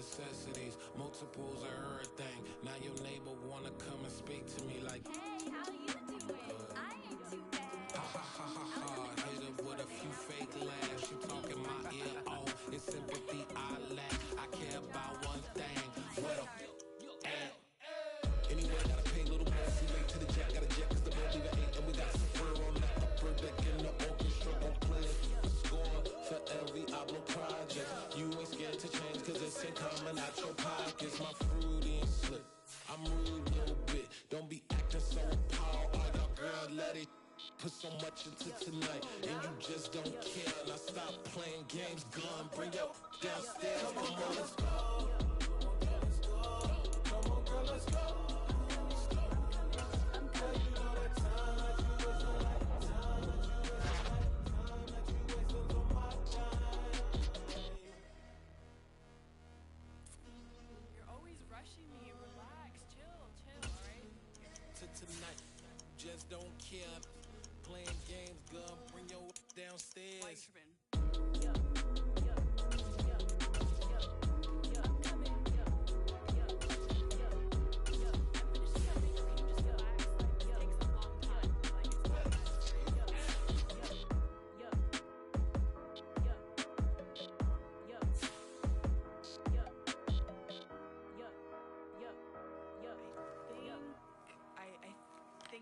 necessities, multiples of everything. Now your neighbor wanna come and speak to me like, hey, how you doing? I ain't too bad. ha ha ha ha ha. Hit her with a few fake laughs. She talking my ear off. It's sympathy I lack. I care about one thing. What up? Anyway, gotta pay a little more. See late to the jack. Got a jet cause the boat leave at 8. And we got some fur on the upper deck in the orchestra. Gon' play a score for every album project. You ain't scared to change cause it's ain't coming out your pockets. My fruity and slick. I'm rude a little bit. Don't be acting so appalled. All y'all girl, let it put so much into tonight. And you just don't care. Now stop playing games. Gun, bring your downstairs. Come on, let's go. Come on, girl, let's go. Tonight, just don't care. Playing games, gun, bring your downstairs.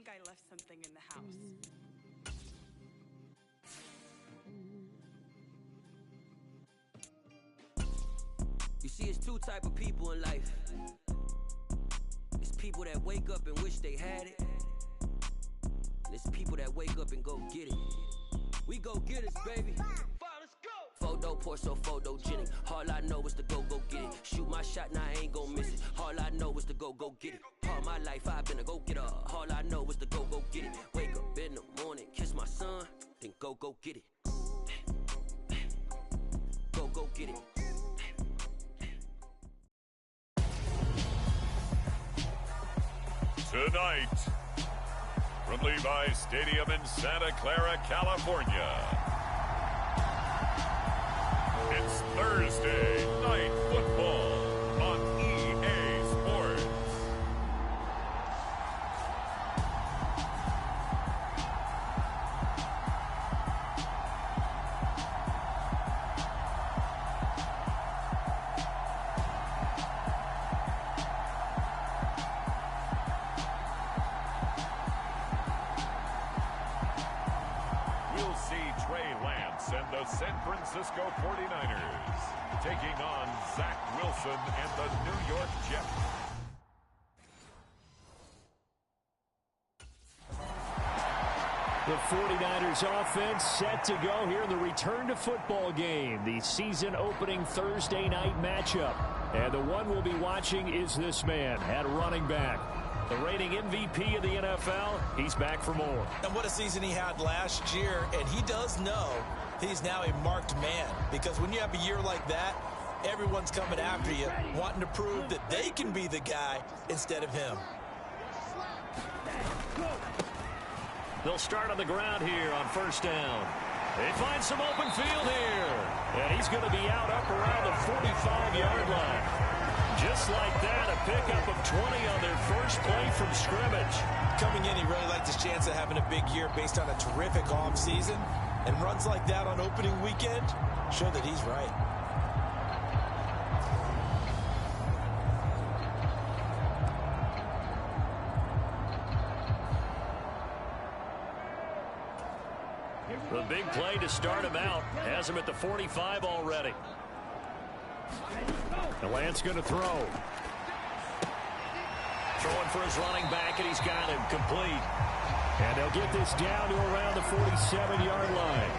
I left something in the house. You see, it's two type of people in life. It's people that wake up and wish they had it. And it's people that wake up and go get it. We go get it, baby. Photo poor, so photogenic. All I know is to go get it. Shoot my shot, now I ain't gon' miss it. All I know is to go get it. All my life I've been a go-getter. All I know is to go get it. Wake up in the morning, kiss my son, then go get it. Go get it. Tonight, from Levi's Stadium in Santa Clara, California, it's Thursday Night Football on EA Sports. We'll see Trey Lance and the San Francisco 49ers taking on Zach Wilson and the New York Jets. The 49ers offense set to go here in the return to football game, the season opening Thursday night matchup. And the one we'll be watching is this man at running back. The reigning MVP of the NFL, he's back for more. And what a season he had last year, and he does know he's now a marked man. Because when you have a year like that, everyone's coming after you, wanting to prove that they can be the guy instead of him. They'll start on the ground here on first down. They find some open field here. And he's going to be out up around the 45-yard line. Just like that, a pickup of 20 on their first play from scrimmage. Coming in, he really liked his chance of having a big year based on a terrific offseason. And runs like that on opening weekend show that he's right. The big play to start him out has him at the 45 already. The Lance going to throw. Throwing for his running back, and he's got him complete. And they'll get this down to around the 47-yard line.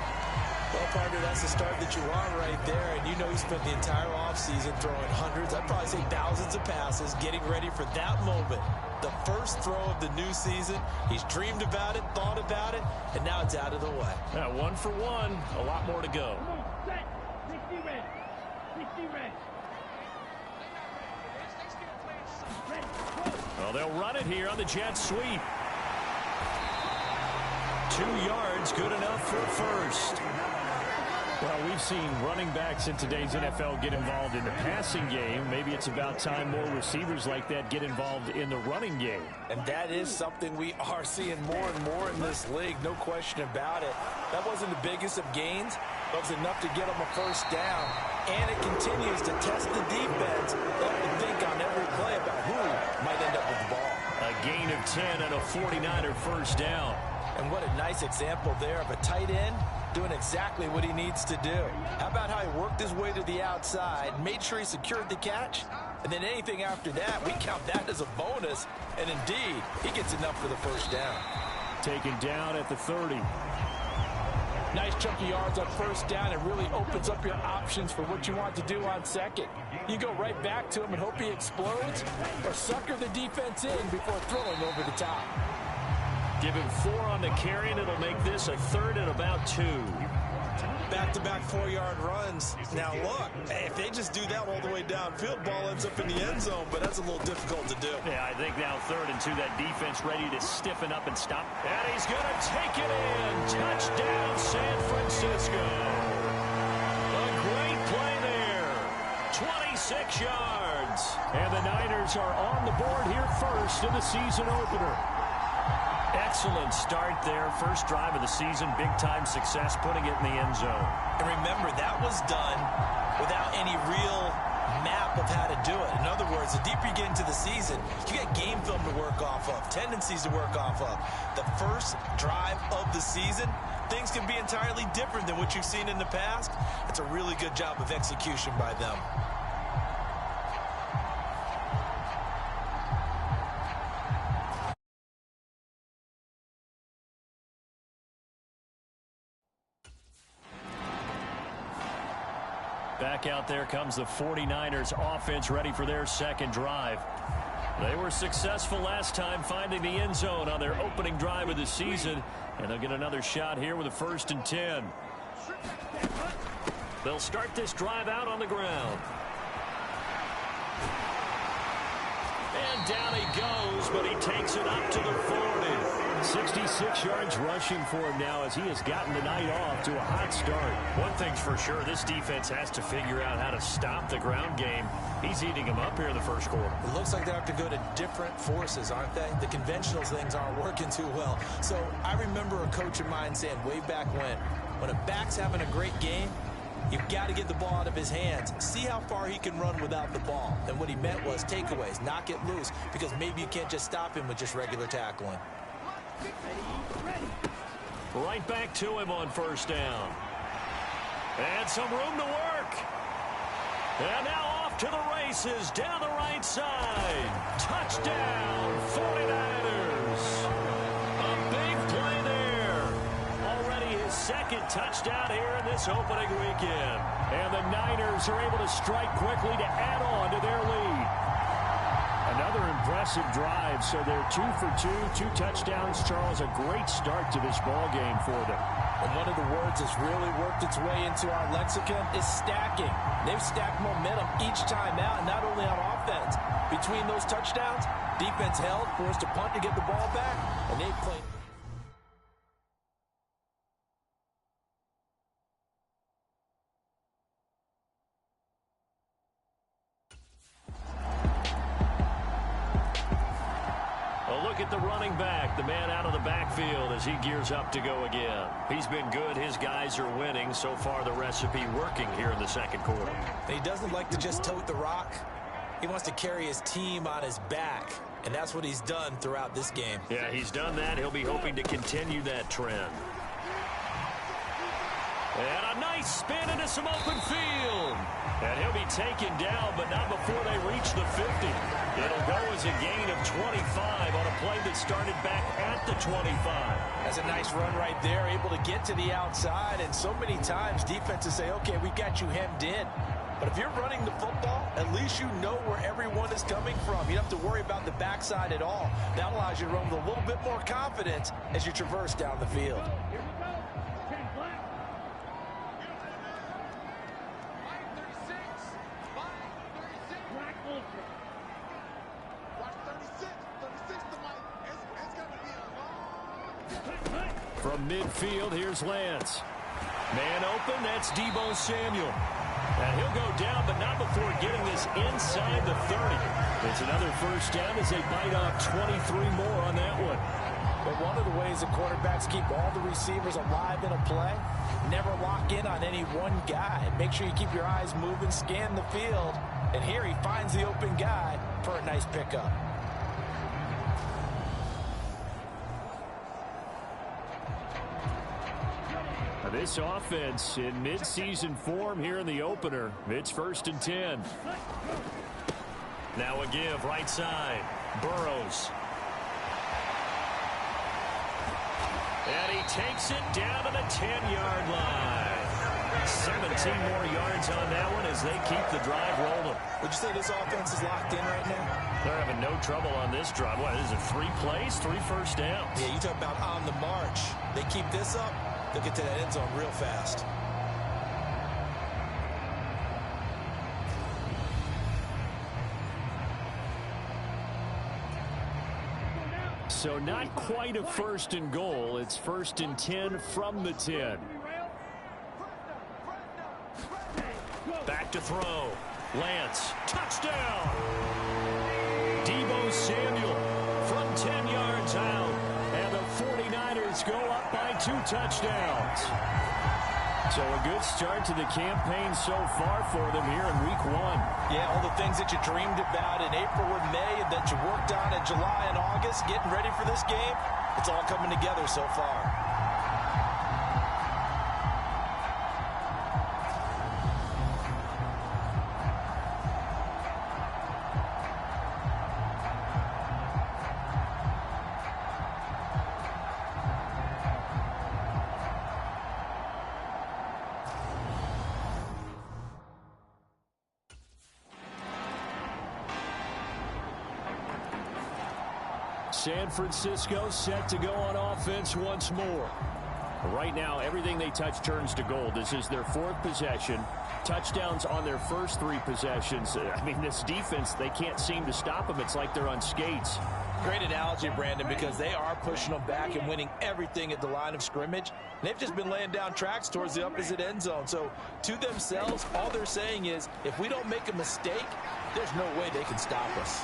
Well, partner, that's the start that you want right there. And you know he spent the entire offseason throwing hundreds, I'd probably say thousands of passes, getting ready for that moment. The first throw of the new season. He's dreamed about it, thought about it, and now it's out of the way. Now, 1 for 1, a lot more to go. Well, they'll run it here on the jet sweep. 2 yards, good enough for first. Well, we've seen running backs in today's NFL get involved in the passing game. Maybe it's about time more receivers like that get involved in the running game. And that is something we are seeing more and more in this league, no question about it. That wasn't the biggest of gains, but it was enough to get them a first down. And it continues to test the defense. They have to think on every play about who might end up with the ball. A gain of 10 and a 49er first down. And what a nice example there of a tight end doing exactly what he needs to do. How about how he worked his way to the outside, made sure he secured the catch, and then anything after that, we count that as a bonus. And indeed, he gets enough for the first down. Taken down at the 30. Nice chunky yards on first down. It really opens up your options for what you want to do on second. You go right back to him and hope he explodes, or sucker the defense in before throwing over the top. Give him 4 on the carry, and it'll make this a 3rd and about 2. Back-to-back 4-yard runs. Now, look, if they just do that all the way downfield, ball ends up in the end zone, but that's a little difficult to do. Yeah, I think now 3rd and 2, that defense ready to stiffen up and stop. And he's going to take it in. Touchdown, San Francisco. A great play there. 26 yards. And the Niners are on the board here first in the season opener. Excellent start there. First drive of the season. Big-time success putting it in the end zone. And remember, that was done without any real map of how to do it. In other words, the deeper you get into the season, you get game film to work off of, tendencies to work off of. The first drive of the season, things can be entirely different than what you've seen in the past. It's a really good job of execution by them. Back out there comes the 49ers offense ready for their second drive. They were successful last time finding the end zone on their opening drive of the season, and they'll get another shot here with a 1st and 10. They'll start this drive out on the ground. And down he goes, but he takes it up to the 40. 66 yards rushing for him now as he has gotten the night off to a hot start. One thing's for sure, this defense has to figure out how to stop the ground game. He's eating them up here in the first quarter. It looks like they have to go to different forces, aren't they? The conventional things aren't working too well. So I remember a coach of mine saying way back when a back's having a great game, you've got to get the ball out of his hands. See how far he can run without the ball. And what he meant was takeaways, knock it loose, because maybe you can't just stop him with just regular tackling. Right back to him on first down. And some room to work. And now off to the races down the right side. Touchdown, 49ers. A big play there. Already his second touchdown here in this opening weekend. And the Niners are able to strike quickly to add on to their lead. Another impressive drive, so they're 2 for 2, 2 touchdowns. Charles, a great start to this ball game for them. And one of the words that's really worked its way into our lexicon is stacking. They've stacked momentum each time out, not only on offense. Between those touchdowns, defense held, forced a punt to get the ball back, and they played. Look at the running back, the man out of the backfield as he gears up to go again. He's been good. His guys are winning. So far, the recipe working here in the second quarter. He doesn't like to just tote the rock. He wants to carry his team on his back, and that's what he's done throughout this game. Yeah, he's done that. He'll be hoping to continue that trend. And a nice spin into some open field. And he'll be taken down, but not before they reach the 50. It'll go as a gain of 25 on a play that started back at the 25. That's a nice run right there, able to get to the outside. And so many times defenses say, okay, we got you hemmed in. But if you're running the football, at least you know where everyone is coming from. You don't have to worry about the backside at all. That allows you to run with a little bit more confidence as you traverse down the field. From midfield, here's Lance. Man open, that's Deebo Samuel. And he'll go down, but not before getting this inside the 30. It's another first down as they bite off 23 more on that one. But one of the ways the quarterbacks keep all the receivers alive in a play, never lock in on any one guy. Make sure you keep your eyes moving, scan the field. And here he finds the open guy for a nice pickup. This offense in midseason form here in the opener. It's 1st and 10. Now a give right side. Burrows. And he takes it down to the 10-yard line. 17 more yards on that one as they keep the drive rolling. Would you say this offense is locked in right now? They're having no trouble on this drive. What is it, 3 plays, 3 first downs? Yeah, you talk about on the march. They keep this up, they'll get to that end zone real fast. So not quite a 1st and goal. It's 1st and 10 from the 10. Back to throw. Lance. Touchdown. Deebo Samuel from 10 yards out. And the 49ers go up by 2 touchdowns. So a good start to the campaign so far for them here in week 1. Yeah, all the things that you dreamed about in April and May and that you worked on in July and August, getting ready for this game, it's all coming together so far. San Francisco set to go on offense once more. Right now, everything they touch turns to gold. This is their 4th possession. Touchdowns on their first 3 possessions. I mean, this defense, they can't seem to stop them. It's like they're on skates. Great analogy, Brandon, because they are pushing them back and winning everything at the line of scrimmage. They've just been laying down tracks towards the opposite end zone. So, to themselves, all they're saying is, if we don't make a mistake, there's no way they can stop us.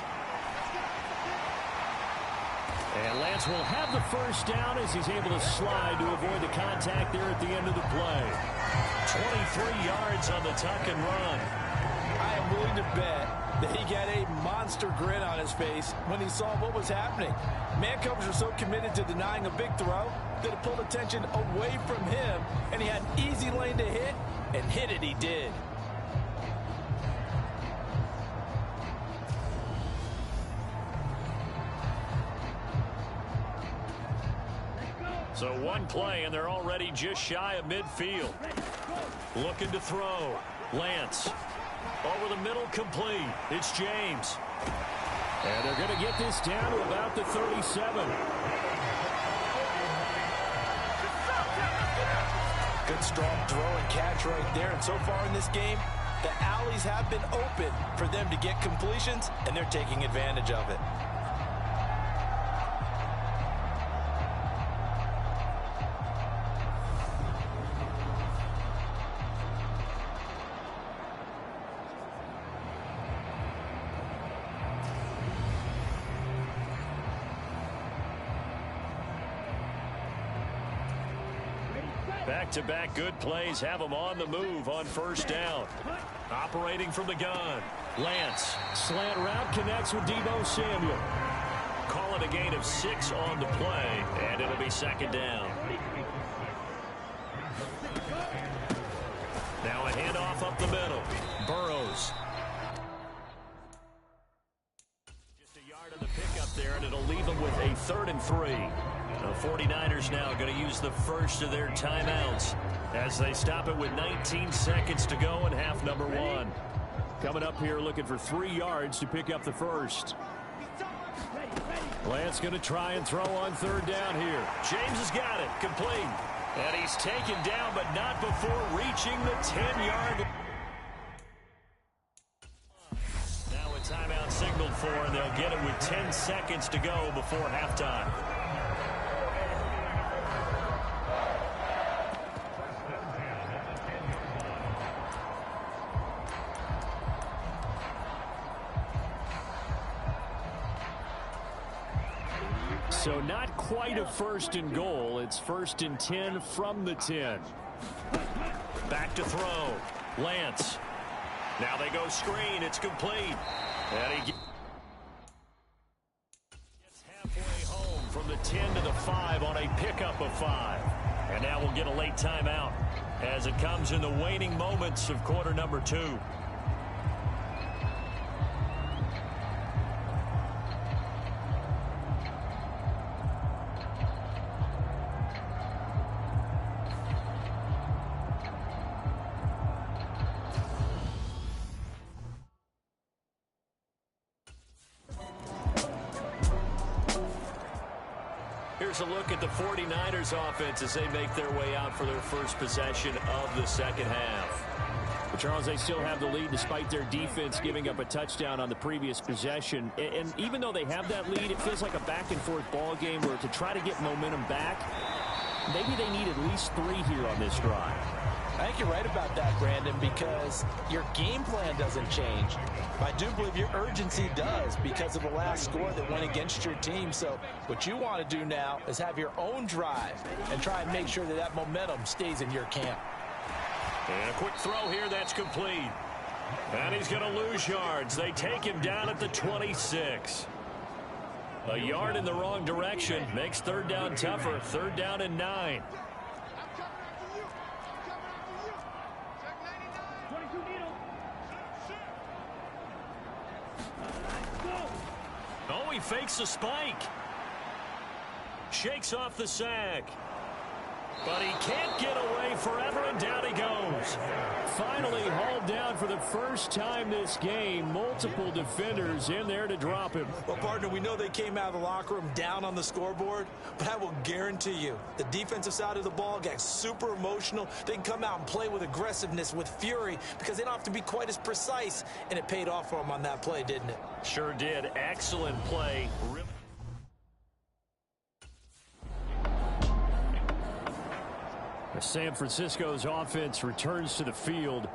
And Lance will have the first down as he's able to slide to avoid the contact there at the end of the play. 23 yards on the tuck and run. I am willing to bet that he got a monster grin on his face when he saw what was happening. Man coverage were so committed to denying a big throw that it pulled attention away from him, and he had an easy lane to hit, and hit it he did. So one play, and they're already just shy of midfield. Looking to throw. Lance. Over the middle, complete. It's James. And they're going to get this down to about the 37. Good strong throw and catch right there. And so far in this game, the alleys have been open for them to get completions, and they're taking advantage of it. Back-to-back good plays have them on the move on first down. Operating from the gun. Lance. Slant route connects with Deebo Samuel. Call it a gain of 6 on the play, and it'll be 2nd down. Now a handoff up the middle. Burrows. Just a yard on the pickup there, and it'll leave them with a 3rd and 3. The 49ers now going to use the first of their timeouts as they stop it with 19 seconds to go in half number 1. Coming up here looking for 3 yards to pick up the first. Lance going to try and throw on 3rd down here. James has got it. Complete. And he's taken down, but not before reaching the 10-yard line. Now a timeout signaled for, and they'll get it with 10 seconds to go before halftime. So not quite a first and goal. It's 1st and 10 from the 10. Back to throw. Lance. Now they go screen. It's complete. And he gets halfway home from the 10 to the 5 on a pickup of 5. And now we'll get a late timeout as it comes in the waning moments of quarter number 2. Here's a look at the 49ers offense as they make their way out for their first possession of the second half. But Charles, they still have the lead despite their defense giving up a touchdown on the previous possession. And even though they have that lead, it feels like a back-and-forth ball game where to try to get momentum back, maybe they need at least 3 here on this drive. I think you're right about that, Brandon, because your game plan doesn't change. I do believe your urgency does because of the last score that went against your team. So what you want to do now is have your own drive and try and make sure that that momentum stays in your camp. And a quick throw here, that's complete. And he's going to lose yards. They take him down at the 26. A yard in the wrong direction makes 3rd down tougher. 3rd down and 9. Oh, he fakes a spike. Shakes off the sack. But he can't get away forever, and down he goes. Finally hauled down for the first time this game. Multiple defenders in there to drop him. Well, partner, we know they came out of the locker room down on the scoreboard, but I will guarantee you the defensive side of the ball gets super emotional. They can come out and play with aggressiveness, with fury, because they don't have to be quite as precise, and it paid off for them on that play, didn't it? Sure did. Excellent play. San Francisco's offense returns to the field.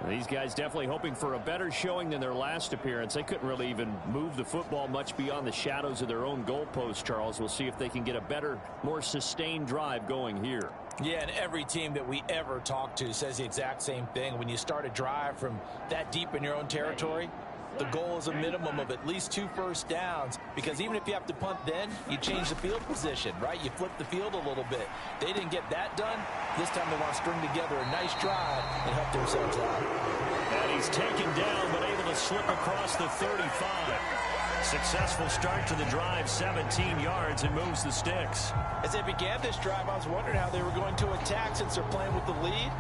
These guys definitely hoping for a better showing than their last appearance. They couldn't really even move the football much beyond the shadows of their own goalpost, Charles. We'll see if they can get a better, more sustained drive going here. Yeah, and every team that we ever talk to says the exact same thing. When you start a drive from that deep in your own territory, the goal is a minimum of at least 2 first downs, because even if you have to punt then, you change the field position, right? You flip the field a little bit. They didn't get that done. This time they want to string together a nice drive and help themselves out. And he's taken down, but able to slip across the 35. Successful start to the drive, 17 yards, and moves the sticks. As they began this drive, I was wondering how they were going to attack since they're playing with the lead.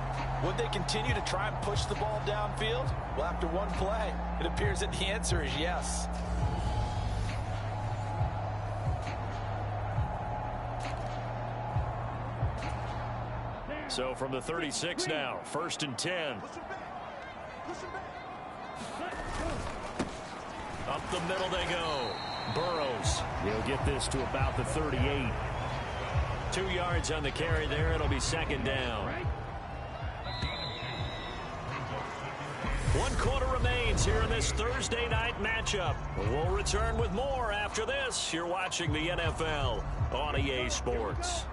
Would they continue to try and push the ball downfield? Well, after one play, it appears that the answer is yes. So from the 36 now, 1st and 10. Up the middle they go. Burrows. He'll get this to about the 38. 2 yards on the carry there. It'll be 2nd down. 1 quarter remains here in this Thursday night matchup. We'll return with more after this. You're watching the NFL on EA Sports.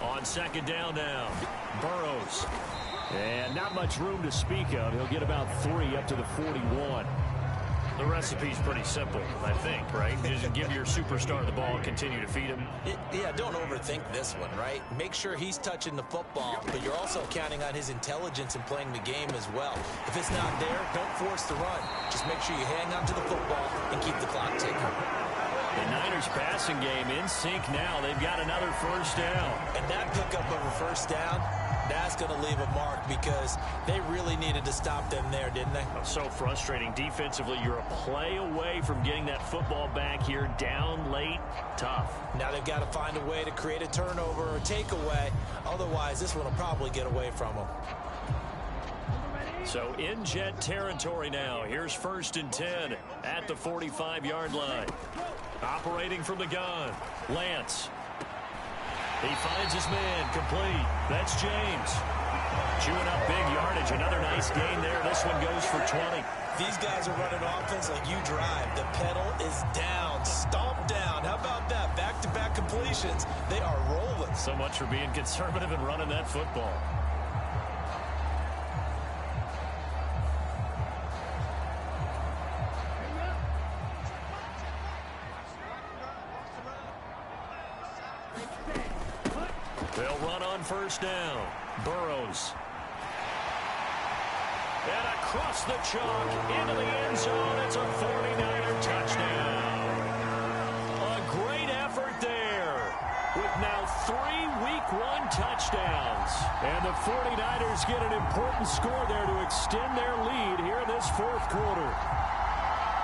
On 2nd down now, Burrows. And not much room to speak of. He'll get about 3 up to the 41. The recipe's pretty simple, I think, right? Just give your superstar the ball and continue to feed him. Yeah, don't overthink this one, right? Make sure he's touching the football, but you're also counting on his intelligence in playing the game as well. If it's not there, don't force the run. Just make sure you hang on to the football and keep the clock ticking. The Niners passing game in sync now. They've got another first down. And that pickup of a first down, that's going to leave a mark because they really needed to stop them there, didn't they? So frustrating. Defensively, you're a play away from getting that football back here. Down late, tough. Now they've got to find a way to create a turnover or takeaway. Otherwise, this one will probably get away from them. So in jet territory now. Here's 1st and 10 at the 45-yard line. Operating from the gun, Lance. He finds his man, complete. That's James. Chewing up big yardage. Another nice gain there. This one goes for 20. these guys are running offense like you drive, the pedal is down, stomp down. How about that? Back-to-back completions. They are rolling. So much for being conservative and running that football. They'll run on first down. Burrows. And across the chalk into the end zone. It's a 49er touchdown. A great effort there with now 3 Week 1 touchdowns. And the 49ers get an important score there to extend their lead here in this fourth quarter.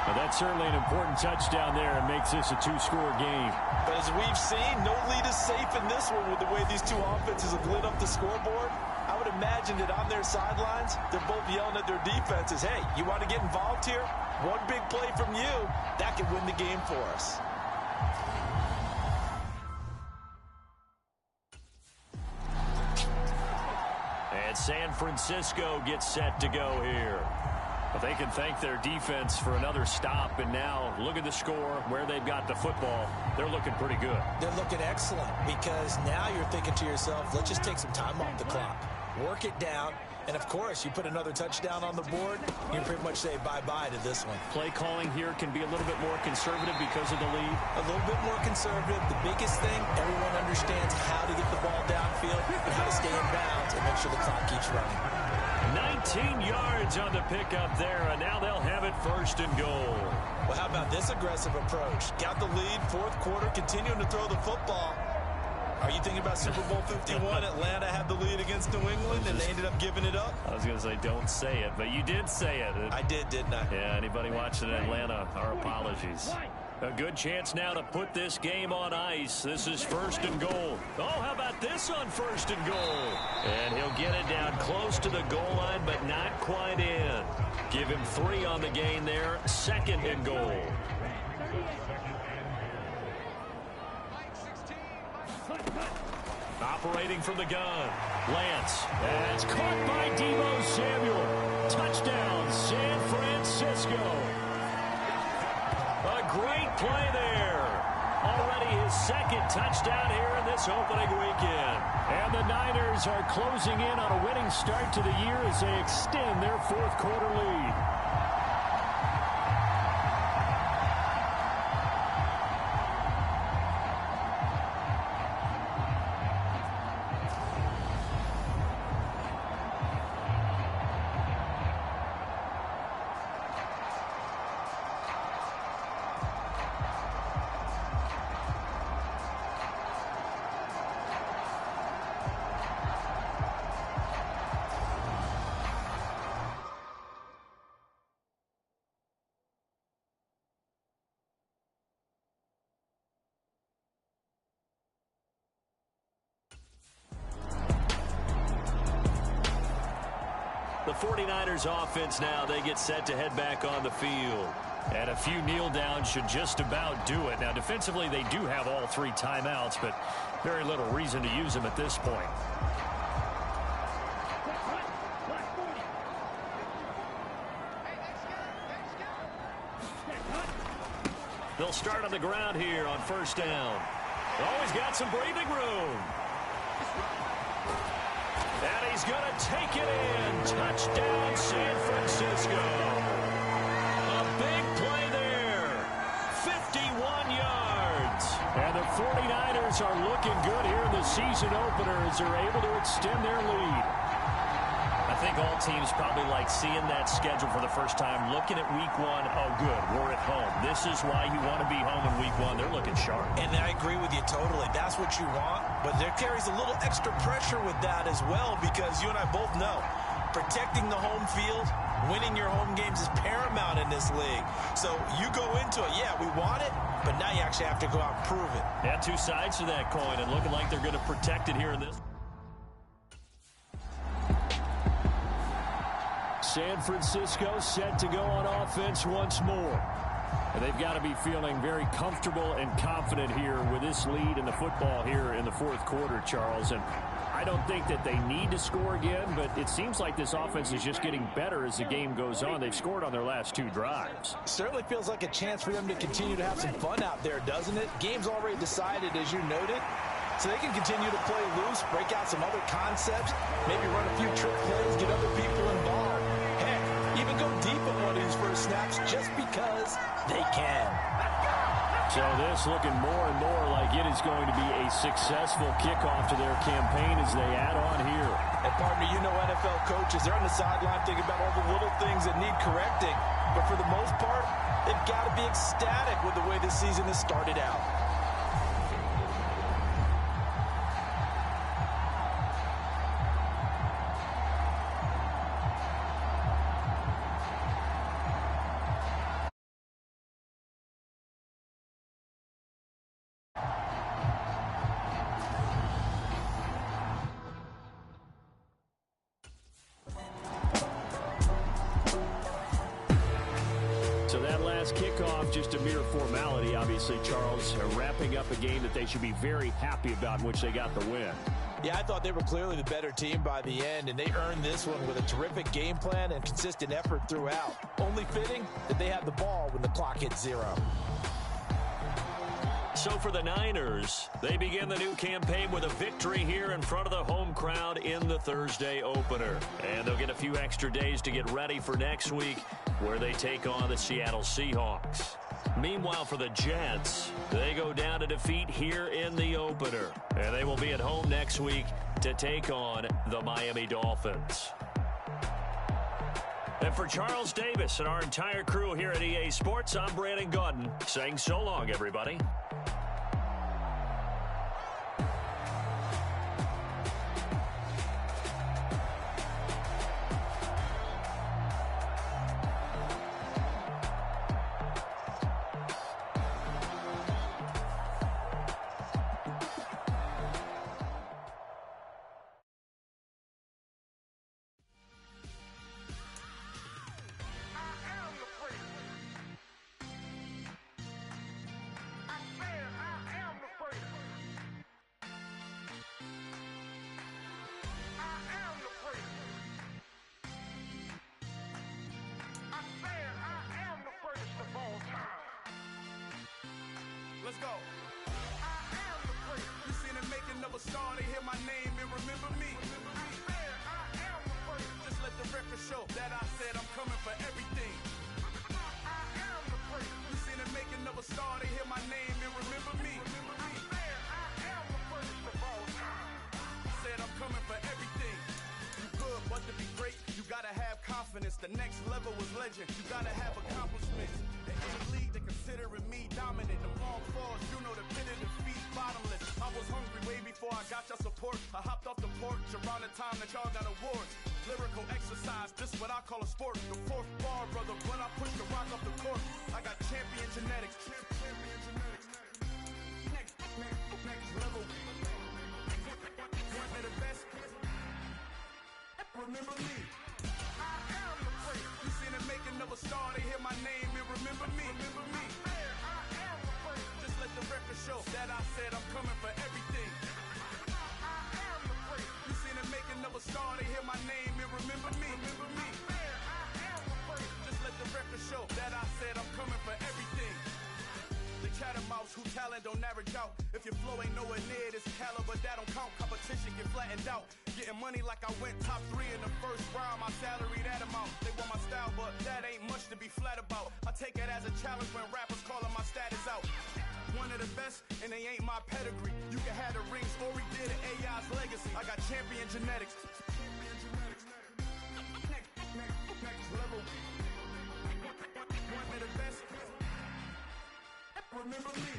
Now that's certainly an important touchdown there and makes this a 2-score game. But as we've seen, no lead is safe in this one with the way these two offenses have lit up the scoreboard. I would imagine that on their sidelines, they're both yelling at their defenses, hey, you want to get involved here? One big play from you, that could win the game for us. And San Francisco gets set to go here. But they can thank their defense for another stop. And now look at the score, where they've got the football. They're looking pretty good. They're looking excellent because now you're thinking to yourself, let's just take some time off the clock. Work it down. And, of course, you put another touchdown on the board, you can pretty much say bye-bye to this one. Play calling here can be a little bit more conservative because of the lead. A little bit more conservative. The biggest thing, everyone understands how to get the ball downfield and how to stay in bounds and make sure the clock keeps running. 19 yards on the pickup there, and now they'll have it first and goal. Well, how about this aggressive approach? Got the lead, fourth quarter, continuing to throw the football. Are you thinking about Super Bowl 51? Atlanta had the lead against New England, and they ended up giving it up? I was going to say, don't say it, but you did say it. I did, didn't I? Yeah, anybody watching Atlanta, our apologies. A good chance now to put this game on ice. This is first and goal. Oh, how about this on first and goal? And he'll get it down close to the goal line, but not quite in. Give him 3 on the gain there. Second and goal. Operating from the gun. Lance. And it's caught by Deebo Samuel. Touchdown, San Francisco. A great play there. Already his second touchdown here in this opening weekend. And the Niners are closing in on a winning start to the year as they extend their fourth quarter lead. The 49ers offense now, they get set to head back on the field. And a few kneel downs should just about do it. Now, defensively, they do have all 3 timeouts, but very little reason to use them at this point. They'll start on the ground here on first down. Always got some breathing room. And he's going to take it in. Touchdown, San Francisco. A big play there. 51 yards. And the 49ers are looking good here in the season opener as they're able to extend their lead. I think all teams probably like seeing that schedule for the first time, looking at week 1. Oh, good, we're at home. This is why you want to be home in week 1. They're looking sharp. And I agree with you totally. That's what you want. But there carries a little extra pressure with that as well, because you and I both know protecting the home field, winning your home games is paramount in this league. So you go into it, yeah, we want it, but now you actually have to go out and prove it. Yeah, 2 sides to that coin, and looking like they're going to protect it here in this. San Francisco set to go on offense once more. And they've got to be feeling very comfortable and confident here with this lead in the football here in the fourth quarter, Charles. And I don't think that they need to score again, but it seems like this offense is just getting better as the game goes on. They've scored on their last 2 drives. Certainly feels like a chance for them to continue to have some fun out there, doesn't it? Game's already decided, as you noted, so they can continue to play loose, break out some other concepts, maybe run a few trick plays, get other people involved. Heck, even go deep on one of these first snaps just because they can. So this looking more and more like it is going to be a successful kickoff to their campaign as they add on here. And partner, you know NFL coaches, they're on the sideline thinking about all the little things that need correcting. But for the most part, they've got to be ecstatic with the way this season has started out. So that last kickoff, just a mere formality, obviously, Charles, wrapping up a game that they should be very happy about in which they got the win. Yeah, I thought they were clearly the better team by the end, and they earned this one with a terrific game plan and consistent effort throughout. Only fitting that they had the ball when the clock hit 0. So for the Niners, they begin the new campaign with a victory here in front of the home crowd in the Thursday opener. And they'll get a few extra days to get ready for next week, where they take on the Seattle Seahawks. Meanwhile, for the Jets, they go down to defeat here in the opener. And they will be at home next week to take on the Miami Dolphins. And for Charles Davis and our entire crew here at EA Sports, I'm Brandon Gordon saying so long, everybody. Let's go. I am the great. You seen the making of a star, they hear my name and remember me. I am the great. Just let the record show that I said I'm coming for everything. I am the great. You seen the making of a star, they hear my name and remember me. I am the greatest of all time. Said I'm coming for everything. You good, but to be great, you gotta have confidence. The next level was legend. You gotta have accomplishments. The any league, they considering me dominant. The long falls, you know the pit of defeat, bottomless. I was hungry way before I got your support. I hopped off the porch around the time that y'all got awards. Lyrical exercise, this what I call a sport. The fourth bar, brother, when I push the rock off the court. I got champion genetics. Next level. One of the best. Remember me. I am the great. You seen the making of a star, they hear my name and remember me. Remember me. I am the great. Just let the record show that I said I'm coming for everything. I am the great. You seen the making of a star, they hear my name and remember me. Remember me. I am the great. Just let the record show that I said I'm coming for everything. The chattermouths who talent don't average out. If your flow ain't nowhere near this caliber, that don't count. Competition get flattened out. Getting money like I went top 3 in the first round. My salary that amount. They want my style, but that ain't much to be flat about. I take it as a challenge when rappers calling my status out. One of the best, and they ain't my pedigree. You can have the rings, or we did an AI's legacy. I got champion genetics. Next level. One of the best. Remember me.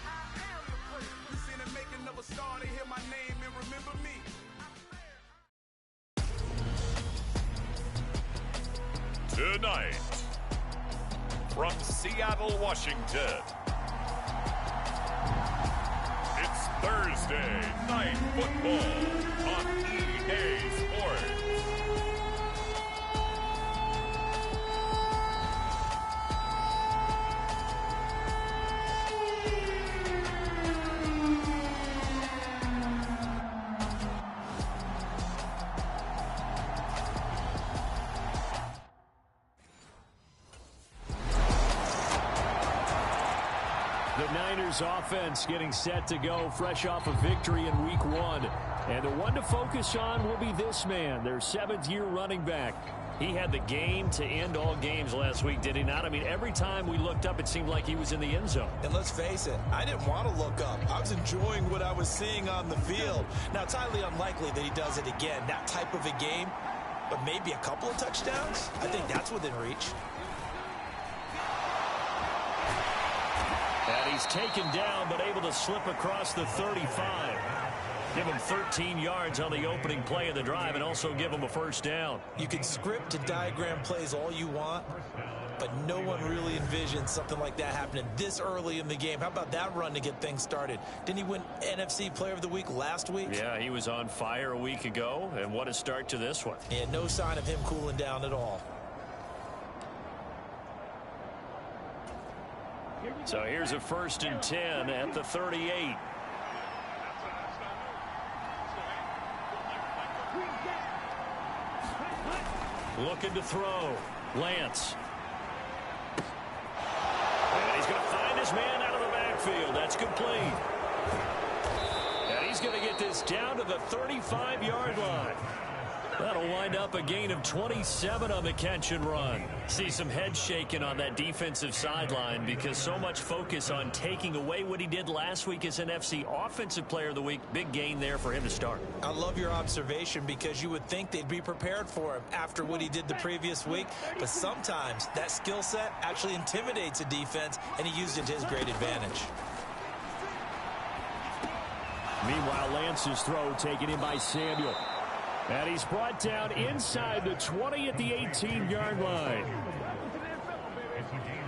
I am the great. You seen the making of a star, they hear my name and remember me. Tonight, from Seattle, Washington, it's Thursday Night Football on EA Sports. The Niners offense getting set to go fresh off a victory in week 1. And the one to focus on will be this man, their 7th-year running back. He had the game to end all games last week, did he not? I mean, every time we looked up, it seemed like he was in the end zone. And let's face it, I didn't want to look up. I was enjoying what I was seeing on the field. Now, it's highly unlikely that he does it again, that type of a game. But maybe a couple of touchdowns? I think that's within reach. And he's taken down, but able to slip across the 35. Give him 13 yards on the opening play of the drive and also give him a first down. You can script to diagram plays all you want, but no one really envisions something like that happening this early in the game. How about that run to get things started? Didn't he win NFC Player of the Week last week? Yeah, he was on fire a week ago, and what a start to this one. And no sign of him cooling down at all. So here's a 1st and 10 at the 38. Looking to throw. Lance. And he's going to find his man out of the backfield. That's complete. And he's going to get this down to the 35-yard line. That'll wind up a gain of 27 on the catch and run. See some head shaking on that defensive sideline because so much focus on taking away what he did last week as NFC Offensive Player of the Week. Big gain there for him to start. I love your observation because you would think they'd be prepared for him after what he did the previous week. But sometimes that skill set actually intimidates a defense, and he used it to his great advantage. Meanwhile, Lance's throw taken in by Samuel. And he's brought down inside the 20 at the 18-yard line.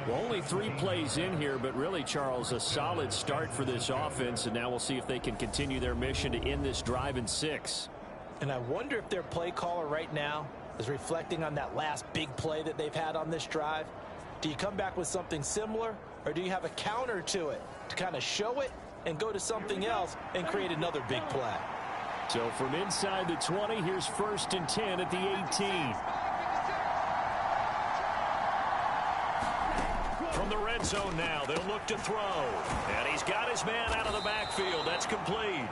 Well, only 3 plays in here, but really, Charles, a solid start for this offense. And now we'll see if they can continue their mission to end this drive in 6. And I wonder if their play caller right now is reflecting on that last big play that they've had on this drive. Do you come back with something similar, or do you have a counter to it to kind of show it and go to something else and create another big play? So from inside the 20, here's 1st and 10 at the 18. From the red zone now, they'll look to throw. And he's got his man out of the backfield. That's complete.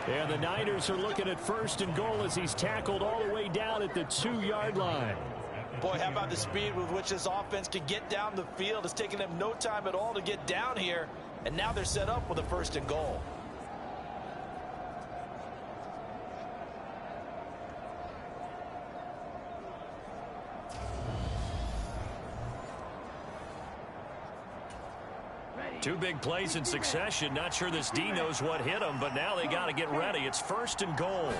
And the Niners are looking at 1st and goal as he's tackled all the way down at the 2-yard line. Boy, how about the speed with which this offense can get down the field? It's taken them no time at all to get down here. And now they're set up with a 1st and goal. Two big plays in succession. Not sure this D knows what hit him, but now they got to get ready. It's 1st and goal.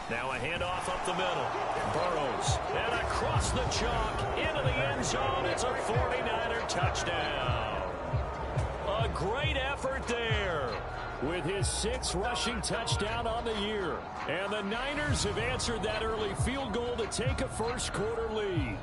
Now a handoff up the middle. Burrows. And across the chalk into the end zone. It's a 49er touchdown. A great effort there with his 6th rushing touchdown on the year. And the Niners have answered that early field goal to take a first-quarter lead.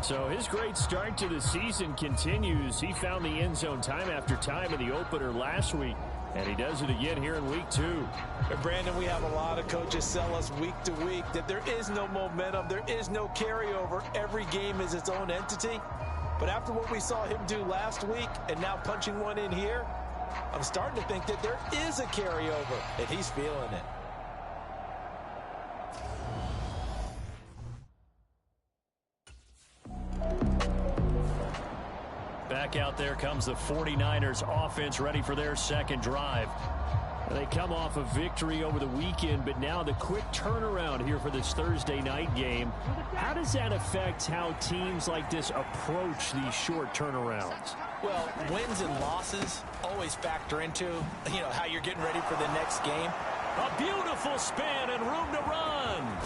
So his great start to the season continues. He found the end zone time after time in the opener last week, and he does it again here in week 2. And Brandon, we have a lot of coaches sell us week to week that there is no momentum, there is no carryover. Every game is its own entity. But after what we saw him do last week and now punching one in here, I'm starting to think that there is a carryover, and he's feeling it. Back out there comes the 49ers offense ready for their second drive. They come off a victory over the weekend, but now the quick turnaround here for this Thursday night game. How does that affect how teams like this approach these short turnarounds? Well, wins and losses always factor into, how you're getting ready for the next game. A beautiful spin and room to run.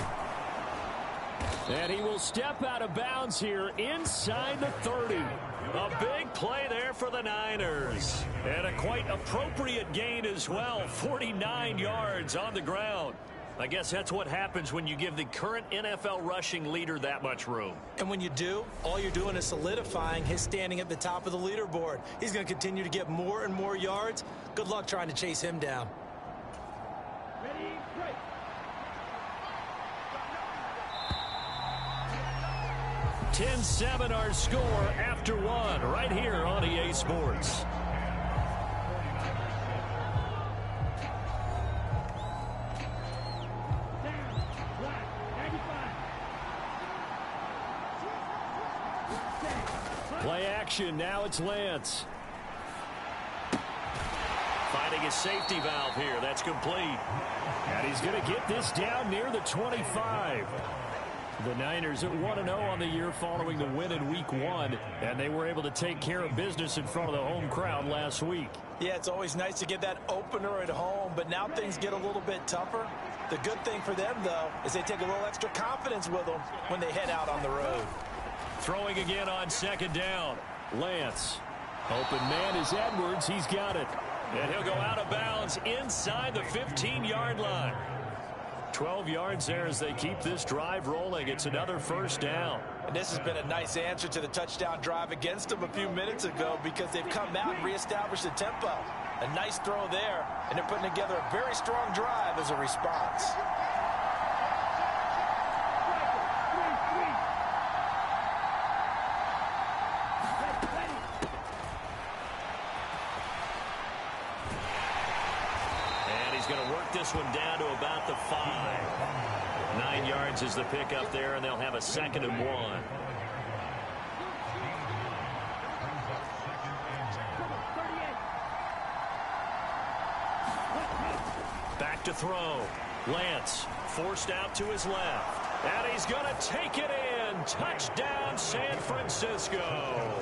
And he will step out of bounds here inside the 30. A big play there for the Niners. And a quite appropriate gain as well. 49 yards on the ground. I guess that's what happens when you give the current NFL rushing leader that much room. And when you do, all you're doing is solidifying his standing at the top of the leaderboard. He's going to continue to get more and more yards. Good luck trying to chase him down. Ready, break. 10-7 our score after one right here on EA Sports. Play action. Now it's Lance. Finding his safety valve here. That's complete. And he's going to get this down near the 25. The Niners at 1-0 on the year following the win in Week 1. And they were able to take care of business in front of the home crowd last week. Yeah, it's always nice to get that opener at home, but now things get a little bit tougher. The good thing for them, though, is they take a little extra confidence with them when they head out on the road. Throwing again on second down. Lance. Open man is Edwards. He's got it. And he'll go out of bounds inside the 15-yard line. 12 yards there as they keep this drive rolling. It's another first down. And this has been a nice answer to the touchdown drive against them a few minutes ago because they've come out and reestablished the tempo. A nice throw there, and they're putting together a very strong drive as a response. This one down to about the 5. 9 yards is the pickup there, and they'll have a 2nd and 1. Back to throw. Lance forced out to his left. And he's going to take it in. Touchdown, San Francisco.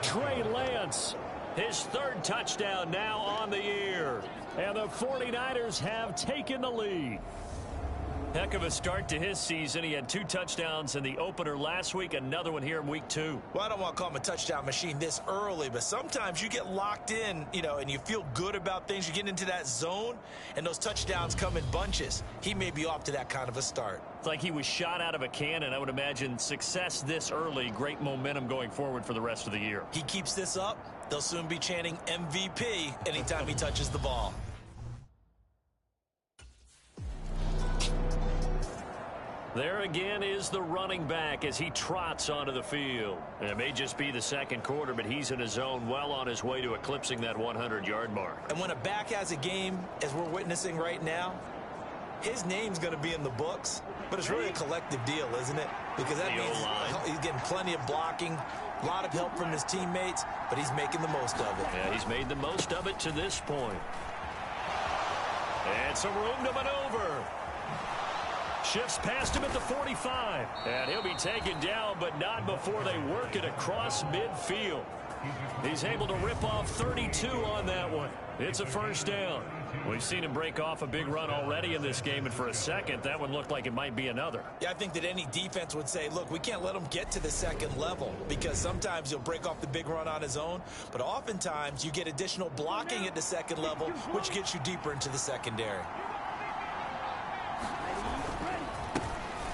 Trey Lance. His 3rd touchdown now on the year. And the 49ers have taken the lead. Heck of a start to his season. He had 2 touchdowns in the opener last week, another one here in week 2. Well, I don't want to call him a touchdown machine this early, but sometimes you get locked in, and you feel good about things. You get into that zone, and those touchdowns come in bunches. He may be off to that kind of a start. It's like he was shot out of a cannon. I would imagine success this early, great momentum going forward for the rest of the year. He keeps this up, they'll soon be chanting MVP anytime he touches the ball. There again is the running back as he trots onto the field. It may just be the second quarter, but he's in his zone, well on his way to eclipsing that 100-yard mark. And when a back has a game, as we're witnessing right now, his name's going to be in the books, but it's really a collective deal, isn't it? Because that means he's getting plenty of blocking, a lot of help from his teammates, but he's making the most of it. Yeah, he's made the most of it to this point. And some room to maneuver. Shifts past him at the 45. And he'll be taken down, but not before they work it across midfield. He's able to rip off 32 on that one. It's a first down. We've seen him break off a big run already in this game, and for a second, that one looked like it might be another. Yeah, I think that any defense would say, look, we can't let him get to the second level because sometimes he'll break off the big run on his own, but oftentimes you get additional blocking at the second level, which gets you deeper into the secondary.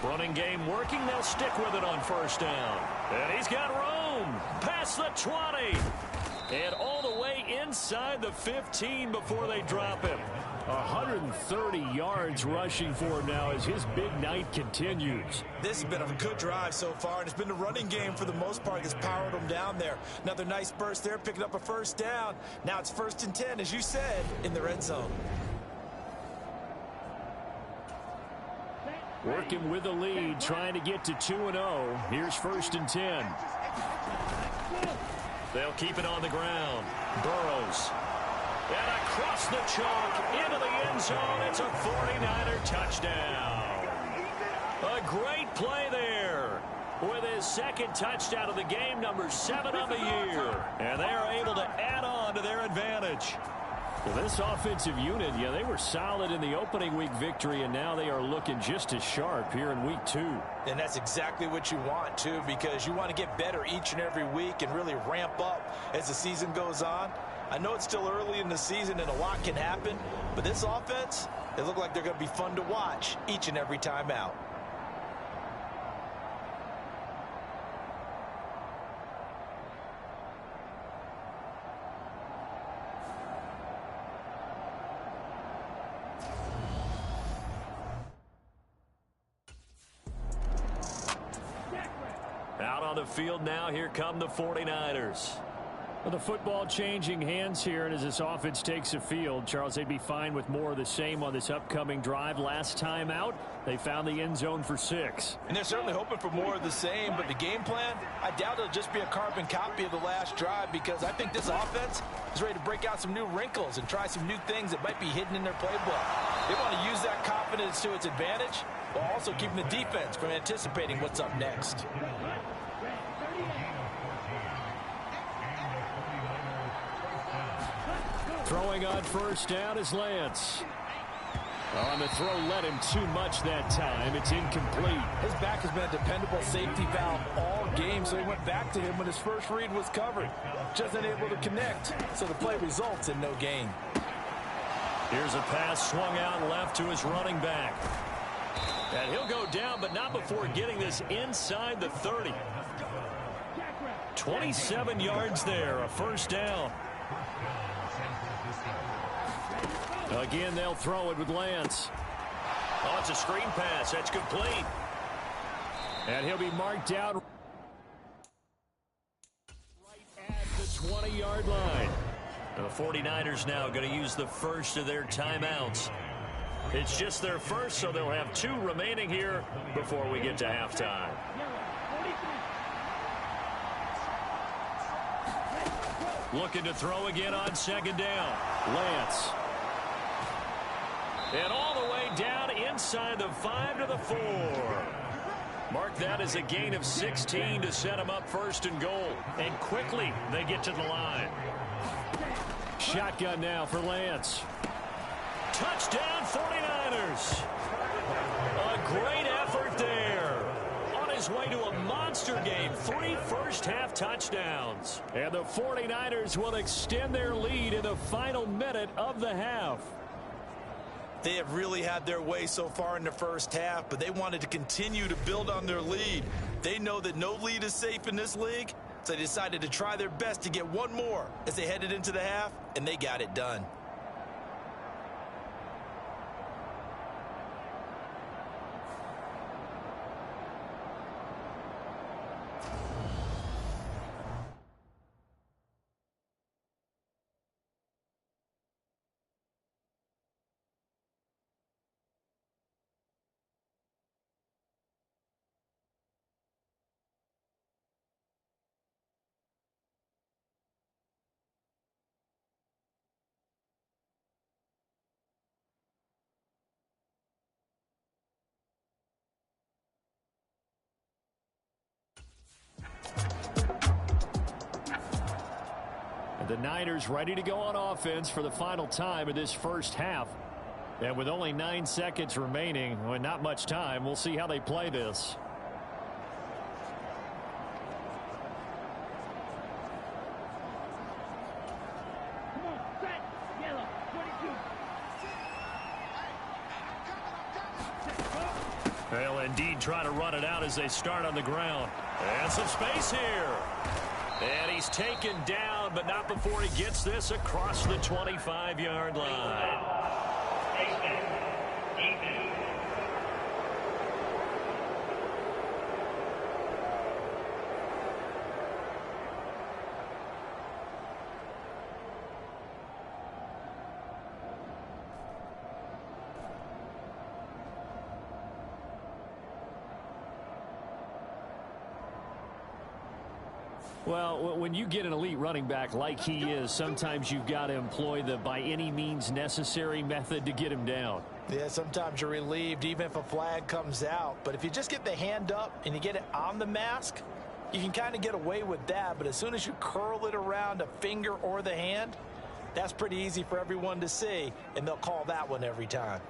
Running game working. They'll stick with it on first down. And he's got room. Past the 20. And all the way inside the 15 before they drop him. 130 yards rushing for him now as his big night continues. This has been a good drive so far, and it's been the running game for the most part that's powered him down there. Another nice burst there, picking up a first down. Now it's 1st and 10, as you said, in the red zone. Working with the lead, trying to get to 2-0. Here's 1st and 10. They'll keep it on the ground. Burrows. And across the chalk, into the end zone. It's a 49er touchdown. A great play there. With his 2nd touchdown of the game, number 7 on the year. And they are able to add on to their advantage. Well, this offensive unit, yeah, they were solid in the opening week victory, and now they are looking just as sharp here in week 2. And that's exactly what you want, too, because you want to get better each and every week and really ramp up as the season goes on. I know it's still early in the season and a lot can happen, but this offense, they look like they're going to be fun to watch each and every time out. on the field now. Here come the 49ers. Well, the football changing hands here, and as this offense takes the field, Charles, they'd be fine with more of the same on this upcoming drive. Last time out, they found the end zone for 6. And they're certainly hoping for more of the same, but the game plan, I doubt it'll just be a carbon copy of the last drive, because I think this offense is ready to break out some new wrinkles and try some new things that might be hidden in their playbook. They want to use that confidence to its advantage, while also keeping the defense from anticipating what's up next. Throwing on first down is Lance. On the throw, led him too much that time. It's incomplete. His back has been a dependable safety valve all game, so he went back to him when his first read was covered. Just unable to connect, so the play results in no gain. Here's a pass swung out left to his running back. And he'll go down, but not before getting this inside the 30. 27 yards there, a first down. Again, they'll throw it with Lance. Oh, it's a screen pass. That's complete. And he'll be marked out right at the 20-yard line. The 49ers now going to use the first of their timeouts. It's just their first, so they'll have 2 remaining here before we get to halftime. Looking to throw again on second down. Lance. And all the way down inside the 5 to the 4. Mark that as a gain of 16 to set him up first and goal. And quickly they get to the line. Shotgun now for Lance. Touchdown 49ers. A great effort there. On his way to a monster game. 3 first-half touchdowns. And the 49ers will extend their lead in the final minute of the half. They have really had their way so far in the first half, but they wanted to continue to build on their lead. They know that no lead is safe in this league, so they decided to try their best to get one more as they headed into the half, and they got it done. The Niners ready to go on offense for the final time of this first half. And with only 9 seconds remaining, well, not much time, we'll see how they play this. Come on, set, yellow, 22. They'll indeed try to run it out as they start on the ground. And some space here. And he's taken down, but not before he gets this across the 25-yard line. Well, when you get an elite running back like he is, sometimes you've got to employ the by any means necessary method to get him down. Yeah, sometimes you're relieved even if a flag comes out. But if you just get the hand up and you get it on the mask, you can kind of get away with that. But as soon as you curl it around a finger or the hand, that's pretty easy for everyone to see, and they'll call that one every time.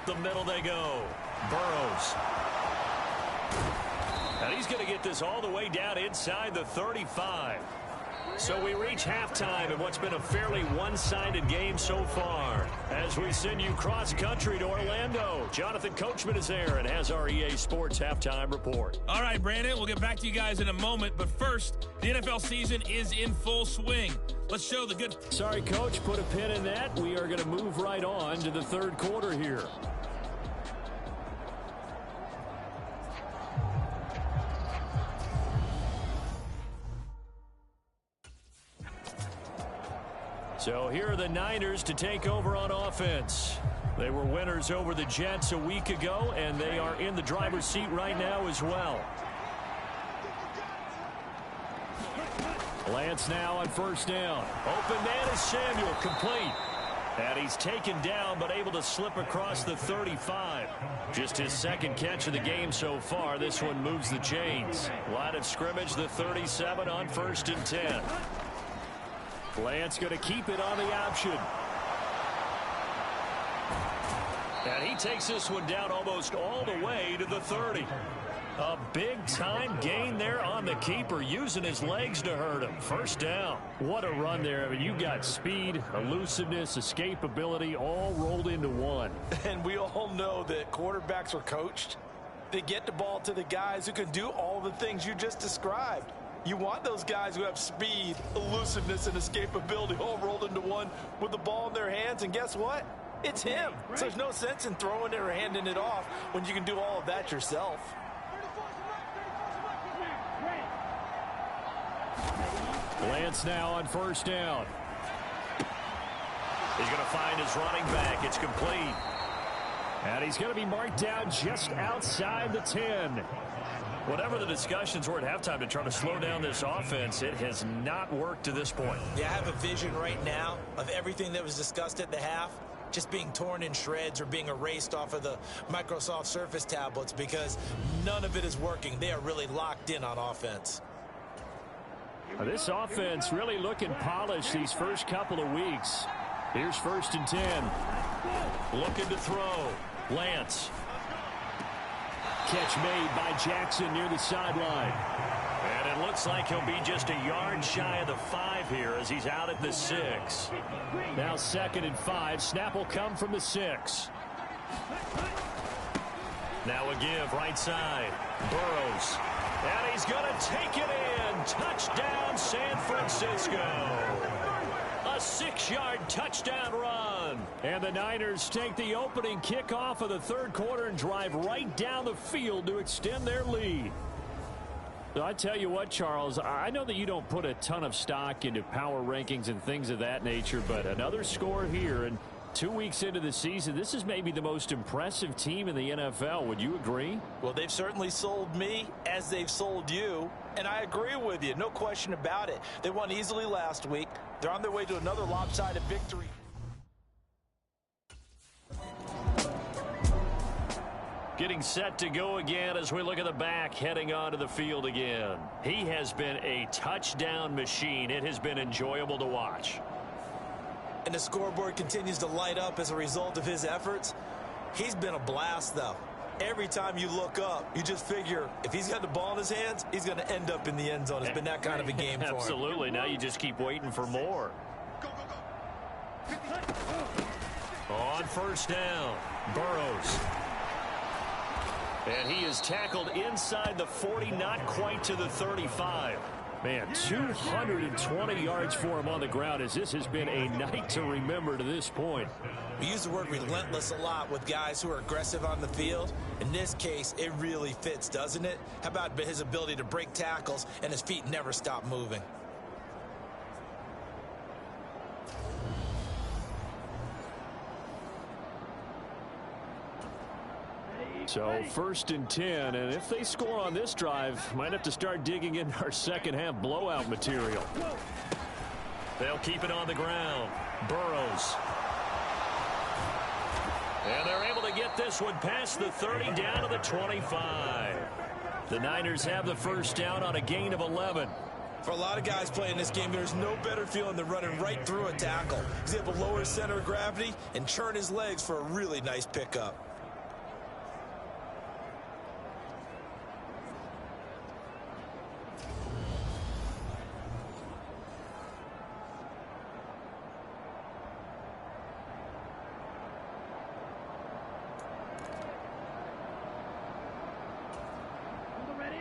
The middle they go. Burrows. And he's going to get this all the way down inside the 35. So we reach halftime in what's been a fairly one-sided game so far. As we send you cross-country to Orlando, Jonathan Coachman is there and has our EA Sports halftime report. All right, Brandon, we'll get back to you guys in a moment. But first, the NFL season is in full swing. Let's show the good... Sorry, Coach, put a pin in that. We are going to move right on to the third quarter here. So here are the Niners to take over on offense. They were winners over the Jets a week ago, and they are in the driver's seat right now as well. Lance now on first down. Open man is Samuel, complete. And he's taken down, but able to slip across the 35. Just his second catch of the game so far. This one moves the chains. Line of scrimmage, the 37 on 1st and 10. Lance going to keep it on the option. And he takes this one down almost all the way to the 30. A big-time gain there on the keeper, using his legs to hurt him. First down. What a run there. I mean, you got speed, elusiveness, escapability, all rolled into one. And we all know that quarterbacks are coached. They get the ball to the guys who can do all the things you just described. You want those guys who have speed, elusiveness, and escapability all rolled into one with the ball in their hands. And guess what? It's him. So there's no sense in throwing it or handing it off when you can do all of that yourself. Lance now on first down. He's going to find his running back. It's complete. And he's going to be marked down just outside the 10. Whatever the discussions were at halftime to try to slow down this offense, it has not worked to this point. Yeah, I have a vision right now of everything that was discussed at the half just being torn in shreds or being erased off of the Microsoft Surface tablets because none of it is working. They are really locked in on offense. This offense really looking polished these first couple of weeks. Here's 1st and 10. Looking to throw. Lance. Catch made by Jackson near the sideline. And it looks like he'll be just a yard shy of the 5 here as he's out at the 6. Now 2nd and 5. Snap will come from the 6. Now a give right side. Burrows. And he's going to take it in. Touchdown, San Francisco. A 6-yard touchdown run. And the Niners take the opening kickoff of the third quarter and drive right down the field to extend their lead. So I tell you what, Charles, I know that you don't put a ton of stock into power rankings and things of that nature, but another score here, and 2 weeks into the season, this is maybe the most impressive team in the NFL. Would you agree? Well, they've certainly sold me as they've sold you, and I agree with you. No question about it. They won easily last week. They're on their way to another lopsided victory. Getting set to go again as we look at the back heading onto the field again. He has been a touchdown machine. It has been enjoyable to watch. And the scoreboard continues to light up as a result of his efforts. He's been a blast, though. Every time you look up, you just figure if he's got the ball in his hands, he's going to end up in the end zone. It's been that kind of a game for him. Absolutely. Now you just keep waiting for more. On first down, Burrows. And he is tackled inside the 40, not quite to the 35. Man, 220 yards for him on the ground as this has been a night to remember to this point. We use the word relentless a lot with guys who are aggressive on the field. In this case, it really fits, doesn't it? How about his ability to break tackles and his feet never stop moving? So 1st and 10, and if they score on this drive, might have to start digging into our second half blowout material. They'll keep it on the ground. Burrows. And they're able to get this one past the 30 down to the 25. The Niners have the first down on a gain of 11. For a lot of guys playing this game, there's no better feeling than running right through a tackle. He's able to lower his center of gravity and churn his legs for a really nice pickup.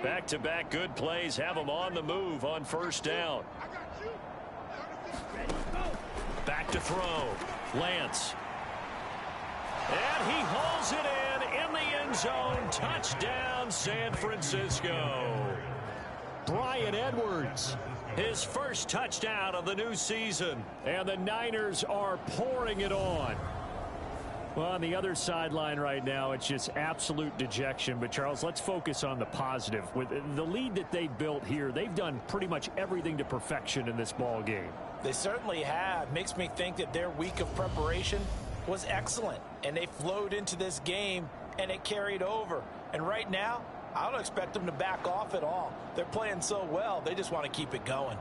Back-to-back good plays have them on the move on first down. Back to throw. Lance. And he hauls it in the end zone. Touchdown, San Francisco. Bryan Edwards, his first touchdown of the new season. And the Niners are pouring it on. Well, on the other sideline right now, it's just absolute dejection. But, Charles, let's focus on the positive. With the lead that they've built here, they've done pretty much everything to perfection in this ball game. They certainly have. Makes me think that their week of preparation was excellent. And they flowed into this game, and it carried over. And right now, I don't expect them to back off at all. They're playing so well, they just want to keep it going.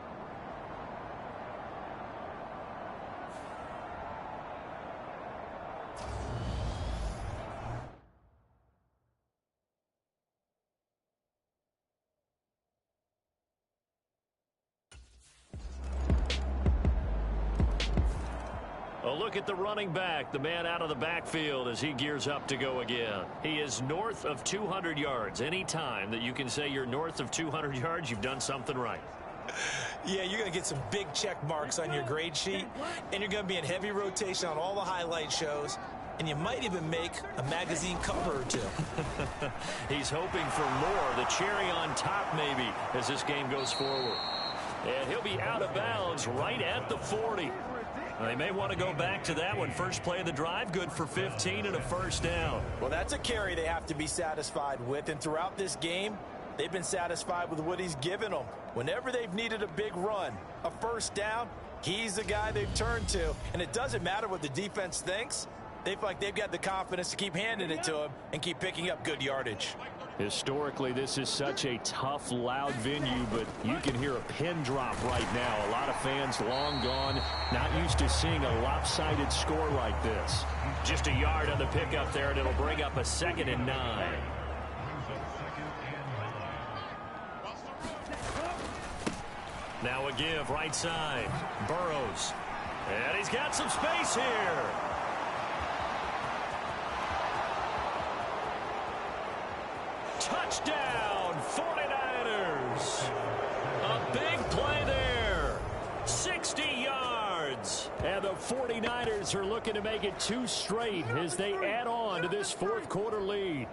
A look at the running back, the man out of the backfield as he gears up to go again. He is north of 200 yards. Any time that you can say you're north of 200 yards, you've done something right. Yeah, you're going to get some big check marks on your grade sheet, and you're going to be in heavy rotation on all the highlight shows, and you might even make a magazine cover or two. He's hoping for more, the cherry on top maybe, as this game goes forward. And he'll be out of bounds right at the 40. They may want to go back to that one. First play of the drive, good for 15 and a first down. Well, that's a carry they have to be satisfied with. And throughout this game, they've been satisfied with what he's given them. Whenever they've needed a big run, a first down, he's the guy they've turned to. And it doesn't matter what the defense thinks. They feel like they've got the confidence to keep handing it to him and keep picking up good yardage. Historically, this is such a tough, loud venue, but you can hear a pin drop right now. A lot of fans long gone, not used to seeing a lopsided score like this. Just a yard on the pickup there, and it'll bring up a 2nd and 9. Now a give, right side. Burrows. And he's got some space here. Touchdown, 49ers. A big play there. 60 yards. And the 49ers are looking to make it 2 straight as they add on to this fourth quarter lead.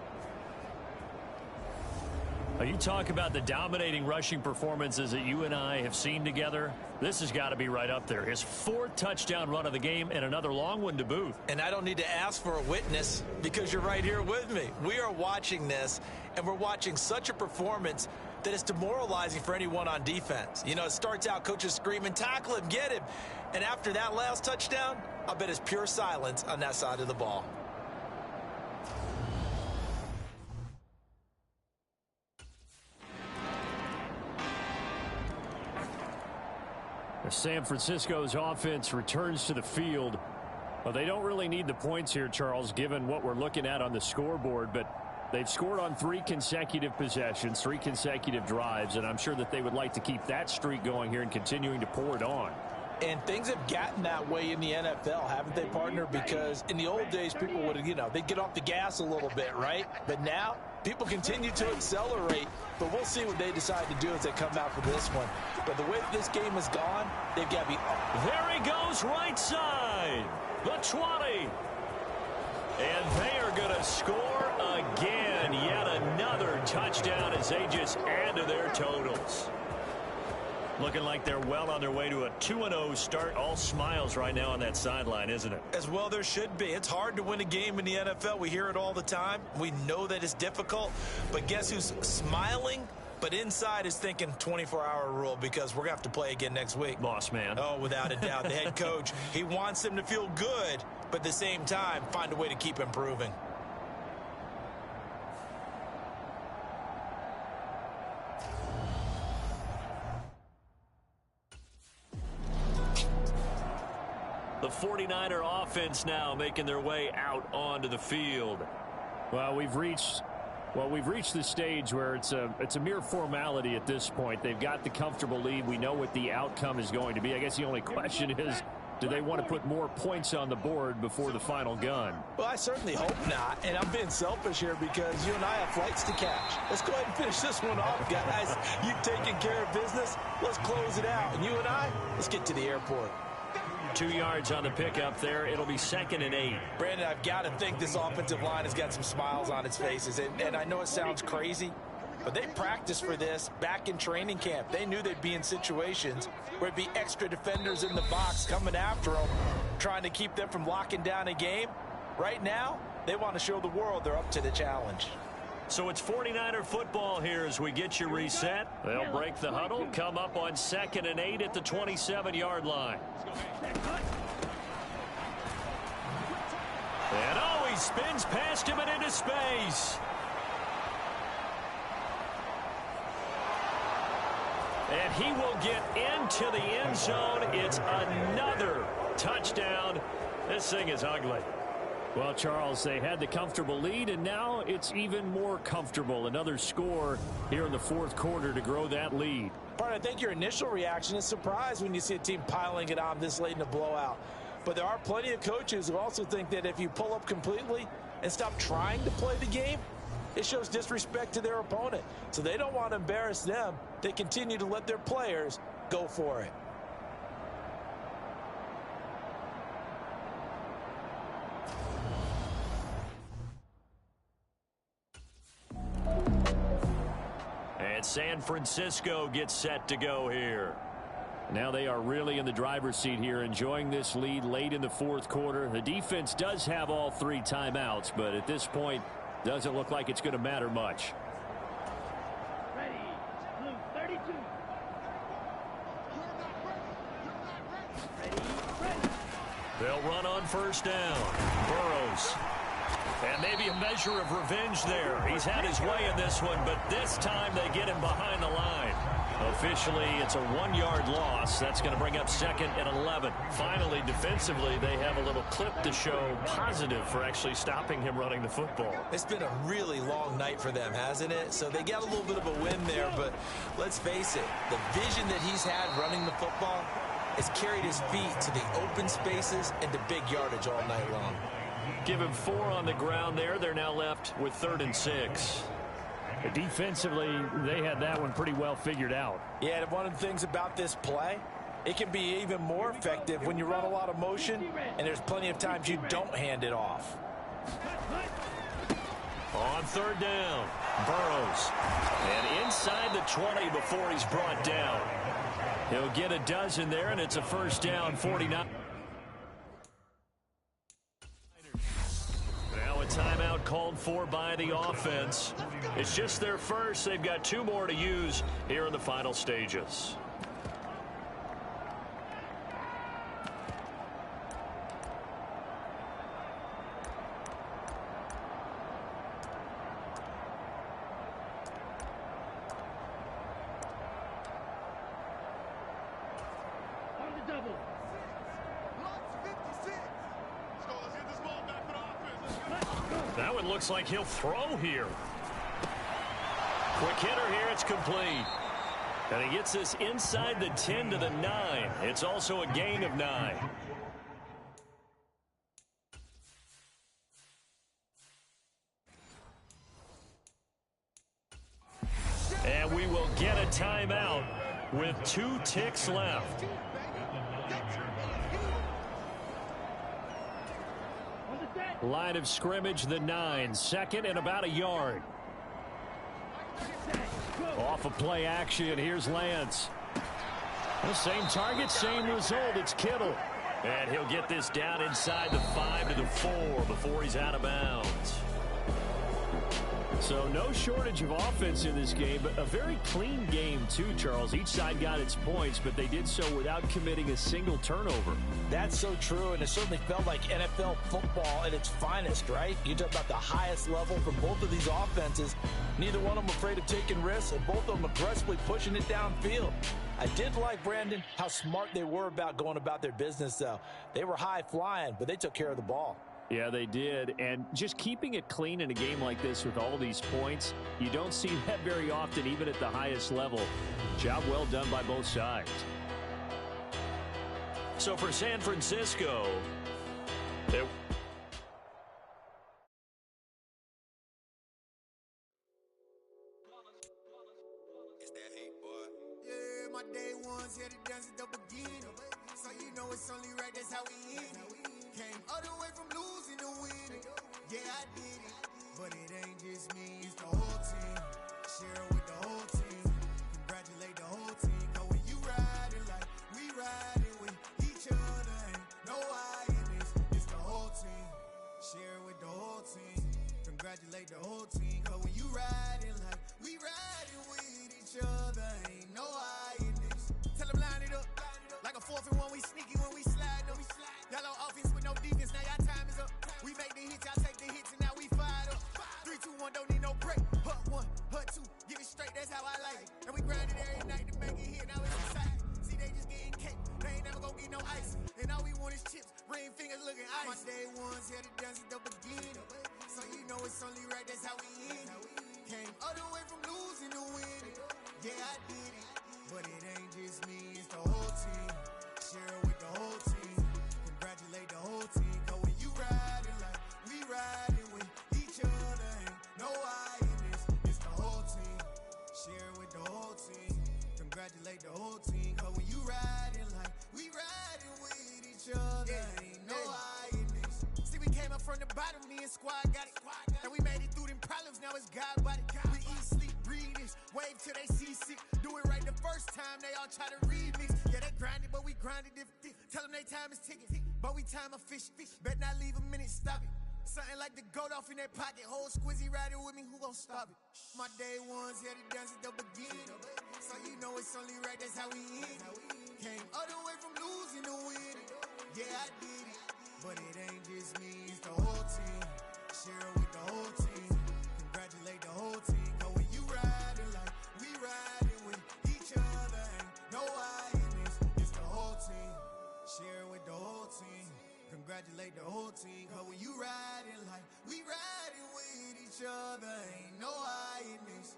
You talk about the dominating rushing performances that you and I have seen together. This has got to be right up there. His 4th touchdown run of the game and another long one to boot. And I don't need to ask for a witness because you're right here with me. We are watching this, and we're watching such a performance that it's demoralizing for anyone on defense. You know, it starts out coaches screaming, tackle him, get him. And after that last touchdown, I bet it's pure silence on that side of the ball. San Francisco's offense returns to the field. Well, they don't really need the points here, Charles, given what we're looking at on the scoreboard, but they've scored on 3 consecutive possessions, 3 consecutive drives, and I'm sure that they would like to keep that streak going here and continuing to pour it on. And things have gotten that way in the NFL, haven't they, partner? Because in the old days, people would, they'd get off the gas a little bit, right? But now, people continue to accelerate, but we'll see what they decide to do as they come out for this one. But the way that this game has gone, they've got to be up. There he goes, right side, the 20. And they are going to score again. Yet another touchdown as they just add to their totals. Looking like they're well on their way to a 2-0 start. All smiles right now on that sideline, isn't it? As well there should be. It's hard to win a game in the NFL. We hear it all the time. We know that it's difficult. But guess who's smiling? But inside is thinking 24-hour rule because we're going to have to play again next week. Boss man. Oh, without a doubt. The head coach, he wants them to feel good, but at the same time, find a way to keep improving. The 49er offense now making their way out onto the field. Well, we've reached the stage where it's a mere formality at this point. They've got the comfortable lead. We know what the outcome is going to be. I guess the only question is, do they want to put more points on the board before the final gun? Well, I certainly hope not. And I'm being selfish here because you and I have flights to catch. Let's go ahead and finish this one off, guys. You've taken care of business. Let's close it out. And you and I, let's get to the airport. 2 yards on the pickup there. It'll be 2nd and 8. Brandon, I've got to think this offensive line has got some smiles on its faces. And I know it sounds crazy, but they practiced for this back in training camp. They knew they'd be in situations where it'd be extra defenders in the box coming after them, trying to keep them from locking down a game. Right now, they want to show the world they're up to the challenge. So it's 49er football here as we get you reset. They'll break the huddle, come up on 2nd and 8 at the 27-yard line. And he spins past him and into space. And he will get into the end zone. It's another touchdown. This thing is ugly. Well, Charles, they had the comfortable lead, and now it's even more comfortable. Another score here in the 4th quarter to grow that lead. Part, I think your initial reaction is surprise when you see a team piling it on this late in a blowout. But there are plenty of coaches who also think that if you pull up completely and stop trying to play the game, it shows disrespect to their opponent. So they don't want to embarrass them. They continue to let their players go for it. And San Francisco gets set to go here. Now they are really in the driver's seat here, enjoying this lead late in the 4th quarter. The defense does have all 3 timeouts, but at this point, doesn't look like it's going to matter much. Ready, blue 32. Ready. They'll run on 1st down. Burrows. And maybe a measure of revenge there. He's had his way in this one, but this time they get him behind the line. Officially, it's a 1-yard loss. That's going to bring up 2nd and 11. Finally, defensively, they have a little clip to show positive for actually stopping him running the football. It's been a really long night for them, hasn't it? So they got a little bit of a win there, but let's face it, the vision that he's had running the football has carried his feet to the open spaces and to big yardage all night long. Give him 4 on the ground there. They're now left with 3rd and 6. Defensively, they had that one pretty well figured out. Yeah, and one of the things about this play, it can be even more effective when you run a lot of motion, and there's plenty of times you don't hand it off. On 3rd down, Burrows. And inside the 20 before he's brought down. He'll get a dozen there, and it's a 1st down, 49. Timeout called for by the offense. It's just their first. They've got 2 more to use here in the final stages. On the double. That one looks like he'll throw here. Quick hitter here. It's complete. And he gets this inside the 10 to the 9. It's also a gain of 9. And we will get a timeout with 2 ticks left. Line of scrimmage, the 9. 2nd and about a yard. Off of play action, here's Lance. The same target, same result. It's Kittle. And he'll get this down inside the 5 to the 4 before he's out of bounds. So no shortage of offense in this game, but a very clean game too, Charles. Each side got its points, but they did so without committing a single turnover. That's so true, and it certainly felt like NFL football at its finest, right? You talk about the highest level from both of these offenses. Neither one of them afraid of taking risks, and both of them aggressively pushing it downfield. I did like, Brandon, how smart they were about going about their business, though. They were high flying, but they took care of the ball. Yeah, they did. And just keeping it clean in a game like this with all these points, you don't see that very often, even at the highest level. Job well done by both sides. So for San Francisco, they're... My day ones here to dance at the beginning. So you know it's only right, that's how we end it. Came all the way from losing to winning. Yeah, I did it. But it ain't just me, it's the whole team. Share it with the whole team. Congratulate the whole team. Cause when you riding like we riding with each other, ain't no I in this. It's the whole team. Share it with the whole team. Congratulate the whole team. Cause when you riding like we riding with each other, ain't no I in this. Tell them line it up. Like a 4th and 1, we sneaky when we slide them. Y'all on offense with no defense, now y'all time is up. We make the hits, y'all take the hits, and now we fired up. 3, 2, 1, don't need no break. Hut 1, hut 2, give it straight, that's how I like it. And we grind it every night to make it hit, now it's exciting. See, they just getting cake, they ain't never gonna get no ice. And all we want is chips, ring fingers looking ice. My day ones here to dance at the beginning. So you know it's only right, that's how we end it. Came all the way from losing to winning. Yeah, I did it. But it ain't just me, it's the whole team. Share it with the whole team. Congratulate the whole team. Cause when you riding like we riding with each other, ain't no I in this. It's the whole team. Share it with the whole team. Congratulate the whole team. Cause when you riding like we riding with each other, ain't no I in this. See, we came up from the bottom, me and squad got it. And we made it through them problems, now it's God body. We eat, sleep, breathe this. Wave till they see sick. Do it right the first time, they all try to remix. Yeah, they grinded, but we grinded different. Tell them they time is ticking, but we time a fish. Bet not leave a minute, stop it. Something like the goat off in their pocket. Whole squizzy riding with me, who gon' stop it? My day ones here to dance at the beginning. So you know it's only right, that's how we end it. Came all the way from losing to winning. Yeah, I did it. But it ain't just me, it's the whole team. Share it with the whole team. Congratulate the whole team. Cause when you riding like we riding with each other, ain't no I in this. It's the whole team. Share it with the whole team. Congratulate the whole team. Cause when you riding like we riding with each other, ain't no I in this.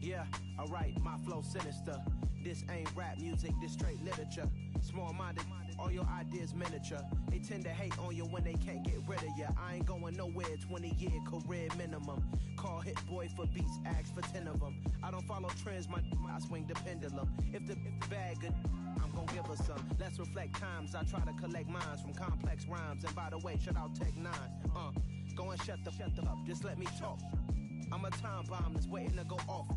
Yeah, alright, my flow sinister. This ain't rap music, this straight literature. Small-minded, all your ideas miniature. They tend to hate on you when they can't get rid of you. I ain't going nowhere, 20-year career minimum. Call hit boy for beats, ask for 10 of them. I don't follow trends, I swing the pendulum. If the bag good, I'm gon' give her some. Let's reflect times, I try to collect minds from complex rhymes. And by the way, shout out Tech 9. Go and shut the up, just let me talk. I'm a time bomb that's waiting to go off.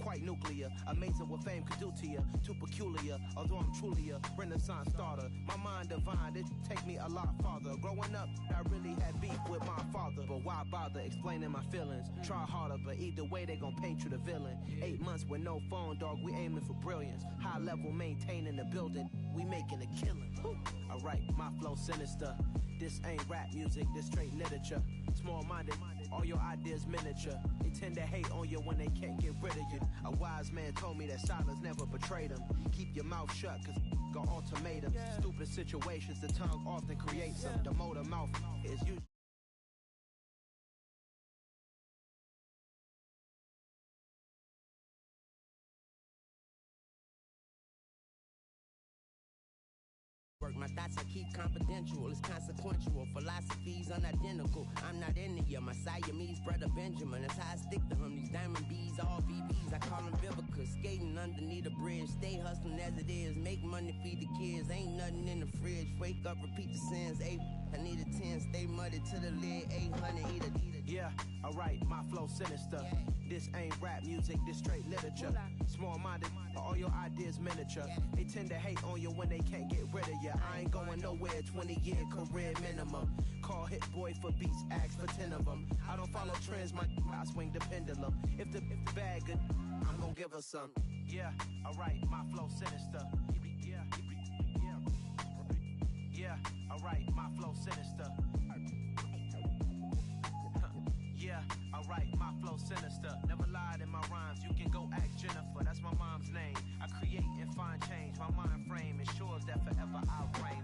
Quite nuclear, amazing what fame could do to you. Too peculiar, although I'm truly a renaissance starter. My mind divine, it take me a lot farther. Growing up, I really had beef with my father. But why bother explaining my feelings? Try harder, but either way they gon' paint you the villain. 8 months with no phone, dog, we aiming for brilliance. High level maintaining the building, we making a killing. Alright, my flow sinister. This ain't rap music, this straight literature. Small-minded, all your ideas miniature. They tend to hate on you when they can't get rid of you. A wise man told me that silence never betrayed him. Keep your mouth shut, cause got ultimatums. Stupid situations, the tongue often creates them. The motor mouth is usually My thoughts I keep confidential, it's consequential. Philosophies unidentical. I'm not into you, my Siamese brother Benjamin. That's how I stick to him. These diamond bees, all VVs, I call them Vivica. Skating underneath the bridge, stay hustling as it is. Make money, feed the kids, ain't nothing in the fridge. Wake up, repeat the sins. 8, I need a 10, stay muddy to the lid. 800, eat a. Yeah, alright, my flow sinister. This ain't rap music, this straight literature. Small-minded, all your ideas miniature. They tend to hate on you when they can't get rid of you. I ain't going nowhere, 20-year career minimum. Call hit boy for beats, ask for 10 of them. I don't follow trends, I swing the pendulum. If the bag good, I'm gon' give her some. Yeah, alright, my flow sinister. Yeah, alright, my flow sinister. Yeah, alright, my flow sinister. Never lied in my rhymes, you can go ask Jennifer. That's my mom's name. I create and find change. My mind frame ensures that forever I'll reign.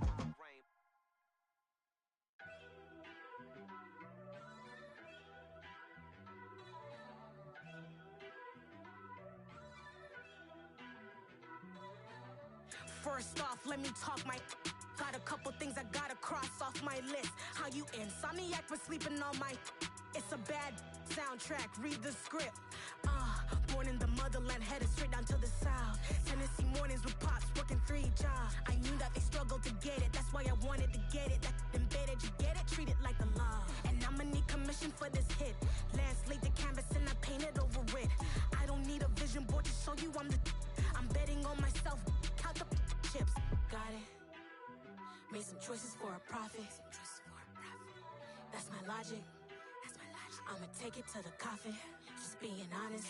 First off, let me talk my. Got a couple things I gotta cross off my list. How you insomniac for sleeping on my. It's a bad soundtrack, read the script. Born in the motherland, headed straight down to the south. Tennessee mornings with pops, working 3 jobs. I knew that they struggled to get it, that's why I wanted to get it. That embedded, you get it, treat it like a law. And I'ma need commission for this hit. Lance laid the canvas and I painted over it. I don't need a vision board to show you I'm the. I'm betting on myself, count the chips. Got it. Made some choices for a profit. That's my logic. I'ma take it to the coffin. Just being honest.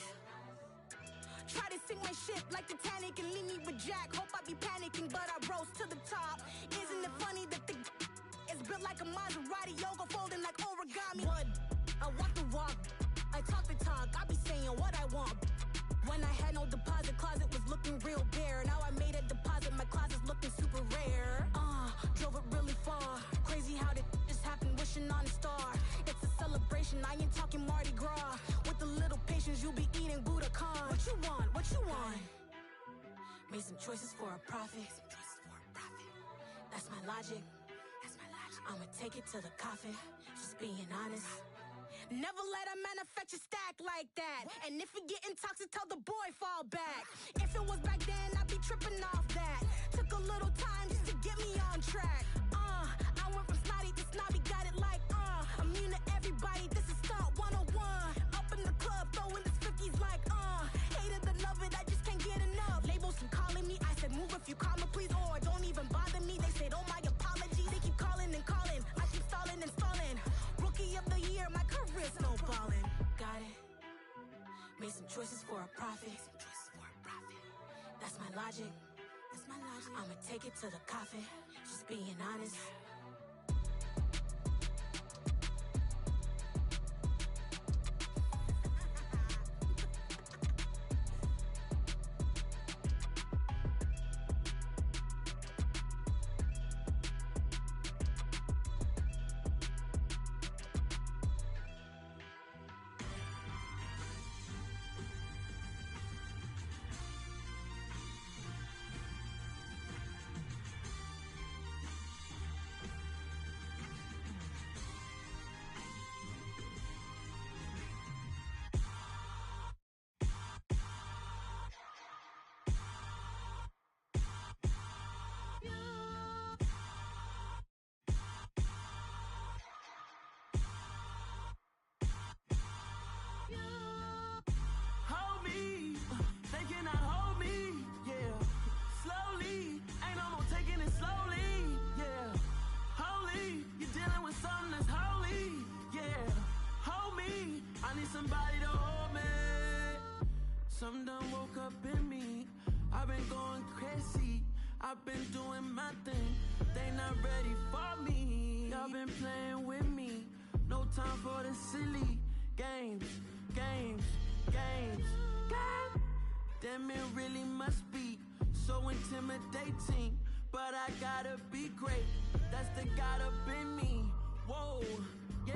Try to sink my ship like Titanic and leave me with Jack. Hope I be panicking, but I rose to the top. Isn't it funny that the is built like a Maserati, yoga folding like origami? What? I walk the walk. I talk the talk. I be saying what I want. When I had no deposit, closet was looking real bare. Now I made a deposit, my closet's looking super rare. Drove it really far. Crazy how did just happen, wishing on a star. It's a celebration, I ain't talking Mardi Gras. With a little patience, you'll be eating Budokan. What you want? What you want? Made some choices for a profit. That's my logic. I'ma take it to the coffin. Just being honest. Never let a manufacture stack like that. And if you getting toxic, tell the boy fall back. If it was back then, I'd be tripping off that. Took a little time just to get me on track. I went from snotty to snobby, got it like immune to everybody, this is stunt 101. Up in the club, throwing this 50s like hate it or love it, I just can't get enough. Labels keep calling me, I said move if you call me please, or don't even bother me. They said oh my apologies, they keep calling and calling. I keep stalling and stalling. Rookie of the year, my career snowballing. Got it. Made some choices for a profit. That's my logic. I'ma take it to the coffin. Just being honest. Something done woke up in me. I've been going crazy. I've been doing my thing. They not ready for me. Y'all been playing with me. No time for the silly games. Damn, it really must be so intimidating. But I gotta be great. That's the God up in me. Whoa, yeah.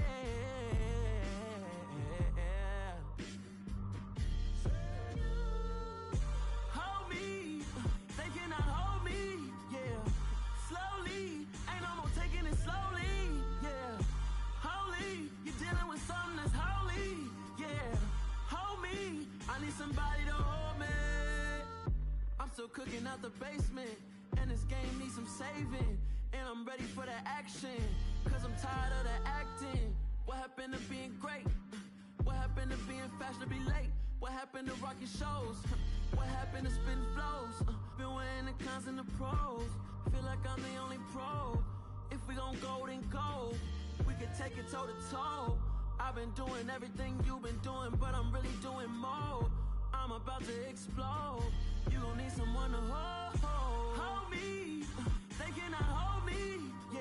Somebody to hold me. I'm still cooking out the basement, and this game needs some saving. And I'm ready for the action, cause I'm tired of the acting. What happened to being great? What happened to being fashionably late? What happened to rocking shows? What happened to spitting flows? Been weighing the cons and the pros. Feel like I'm the only pro. If we gon' go, then go. We can take it toe to toe. I've been doing everything you've been doing, but I'm really doing more. I'm about to explode. You gon' need someone to hold me. They cannot hold me, yeah.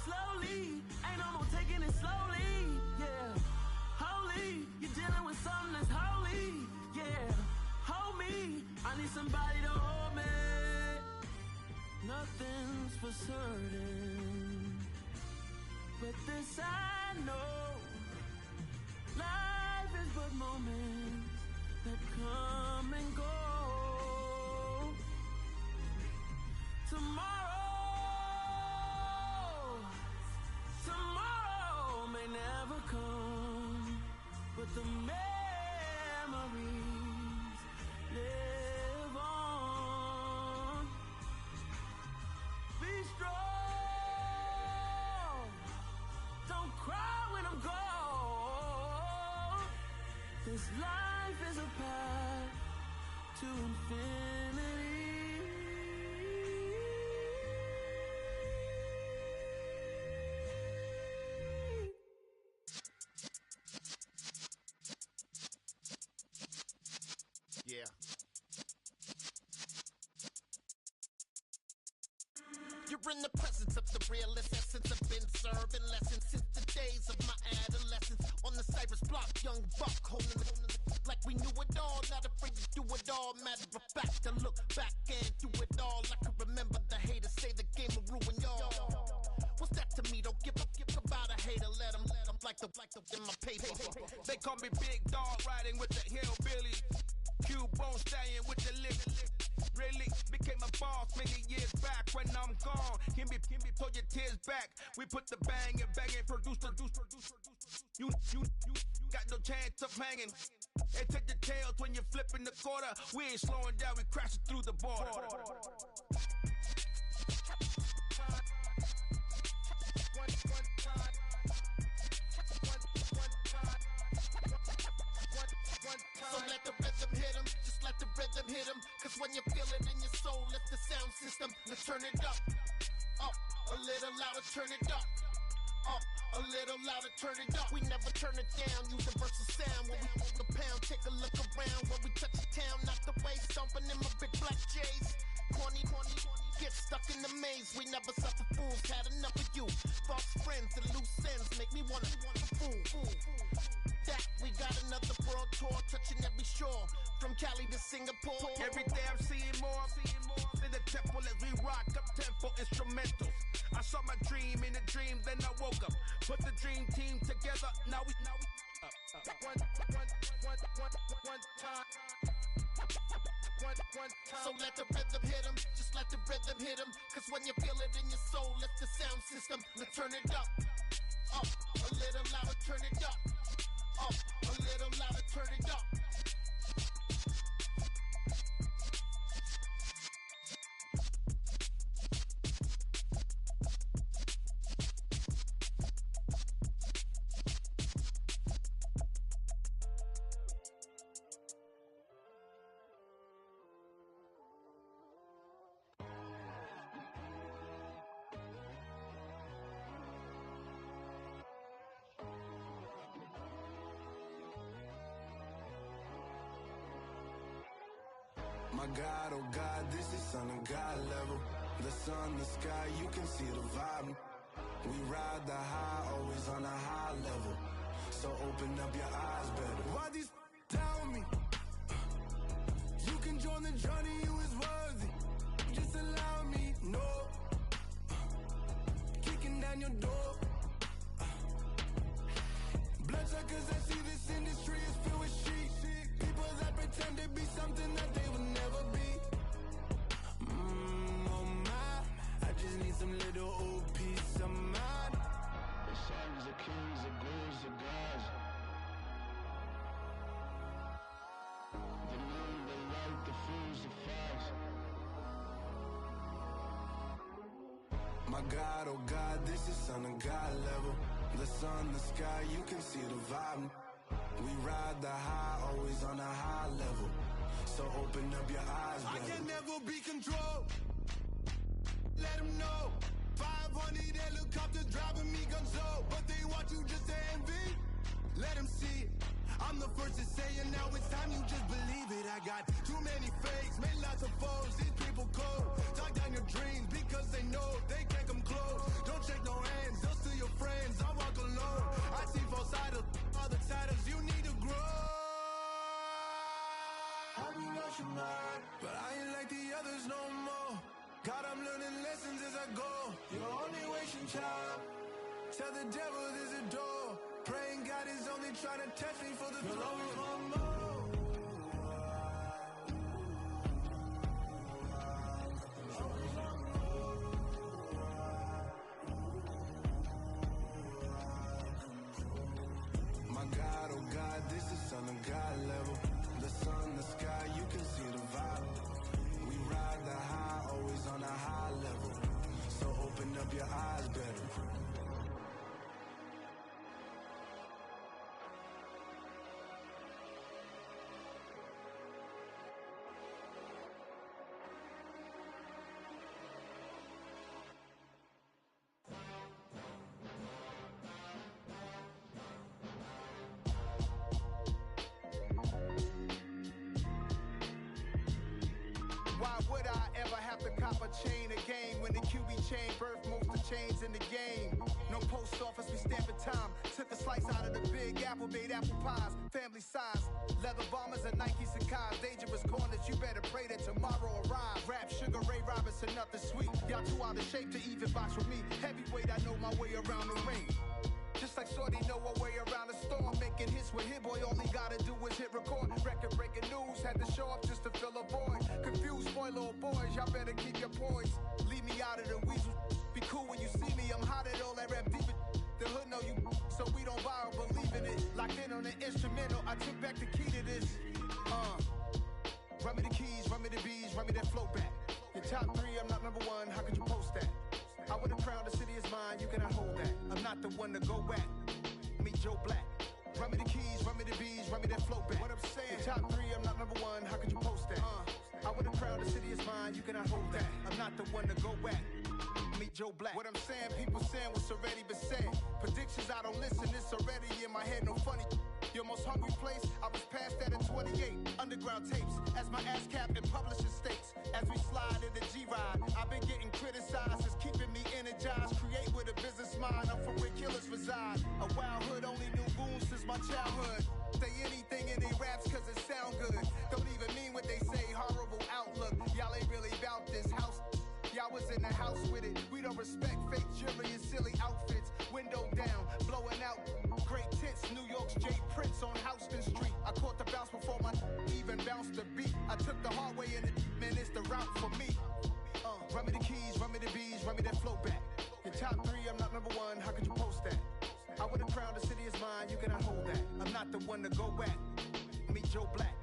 Slowly, ain't no more taking it slowly, yeah. Holy, somebody to hold me. Nothing's for certain, but this I know, life is but moments that come and go. Tomorrow may never come, but the memories live on. Be strong, don't cry when I'm gone. This life is a path to infinity. Yeah. You're in the presence of the realest essence. I've been serving lessons since the days of my adolescence. On the Cypress block, young buck holding the like we knew it all, not afraid to do it all. Matter of fact, I look back and do it all. I can remember the haters say the game will ruin y'all. What's that to me? Don't give about a hater. Let them like the in my paper. They call me Big Dog, riding with the hillbillies. Q-Bone staying with the lick. Really became a boss many years back. When I'm gone, Kimby, pull your tears back. We put the bang and produce. You got no chance of hanging. They take the tails when you're flipping the quarter. We ain't slowing down, we crashing through the border. So let the rhythm hit him, just let the rhythm hit him. Cause when you feel it in your soul, lift the sound system, let's turn it up. Up, a little louder, turn it up. Up, a little louder, turn it up. We never turn it down, universal sound. When we hold the pound, take a look around. When we touch the town, not the way, stomping in my big black J's. Corny, get stuck in the maze. We never suffer fools, had enough of you. False friends and loose ends make me wanna fool. That we got another world tour, touching every shore, from Cali to Singapore. Every day I'm seeing more in the temple as we rock up tempo instrumentals. I saw my dream in a dream, then I woke up. Put the dream team together, now we up. One time. So let the rhythm hit him, just let the rhythm hit him. Cause when you feel it in your soul, lift the sound system, let's turn it up. Up, a little louder, turn it up. Up, a little louder, turn it up. My God, oh God, this is Son of God level. The sun, the sky, you can see the vibe. We ride the high, always on a high level. So open up your eyes better. Why these tell me? You can join the journey, you is worthy. Just allow me, no. Kicking down your door. Bloodsuckers that see this industry is filled with shit. People that pretend to be something that they will never be. Oh my, I just need some little old peace of mind. The sons of kings, the ghouls, the gods. The moon, the light, the fools, the facts. My God, oh God, this is Son of God level. The sun, the sky, you can see the vibe. We ride the high, always on a high level. So open up your eyes, I baby. can never be controlled. Let them know. 500 helicopters driving me gonzo. But they want you just to envy. Let them see it. I'm the first to say it, now it's time you just believe it. I got too many fakes, made lots of foes. These people cold. Talk down your dreams because they know they can't come close. Don't shake no hands, they'll steal your friends. I walk alone. I see false idols, other titles. You need to grow. I be rushing mad, but I You're only wasting time. Tell the devil there's a door. Praying God is only trying to test me for the throne. You'll always want more. My God, oh God, this is Son of God level. The sun, the sky, you can see the vibe. We ride the high, always on a high level. So open up your eyes better. Why would I ever have to cop a chain a game when the QB chain birthed most of chains in the game? No post office, we stamping time. Took a slice out of the big apple, made apple pies, family size. Leather bombers and Nike Sacai's. Dangerous corners, you better pray that tomorrow arrives. Rap, Sugar Ray Robinson, nothing sweet. Y'all too out of shape to even box with me. Heavyweight, I know my way around the ring. Just like Shorty know her way around the storm. Making hits with Hit Boy, all he gotta do is hit record. Record breaking news, had to show up just to fill a void. Confused boy, little boys, y'all better keep your poise. Leave me out of the weasel. Be cool when you see me, I'm hot at all that rap deep. The hood know you, so we don't buy or believe in it. Locked in on the instrumental, I took back the key to this. Run me the keys, run me the bees, run me that flow back. Your top three, I'm not number one, how could you post that? I would've crowned the city is mine, you cannot hold that. I'm not the one to go back. Meet Joe Black. Run me the keys, run me the bees, run me that flow back. What I'm saying, top three, I'm not number one, how could you post that? I would've crowned the city is mine, you cannot hold that. I'm not the one to go back. Meet Joe Black. What I'm saying, people saying what's already been said. Predictions, I don't listen, it's already in my head, no funny. Your most hungry place, I was past that at 28. Underground tapes, as my ass cap in publishing states. As we slide in the G-Ride, I've been getting criticized, it's keeping me energized. Create with a business mind, I'm from where killers reside. A wild hood, only knew goons since my childhood. Say anything in they raps cause it sound good. Don't even mean what they say, horrible outlook. Y'all ain't really about this house. Y'all was in the house with it. We don't respect fake jewelry and silly outfits. Window down, blowing out great tits. New York's J. Prince on Houston Street. I caught the bounce before my even bounced the beat. I took the hard way in it, man, it's the route for me. Run me the keys, run me the bees, run me that flow back. Your top three, I'm not number one, how could you post that? I would've crowned the city is mine, you cannot hold that. I'm not the one to go back. Meet Joe Black.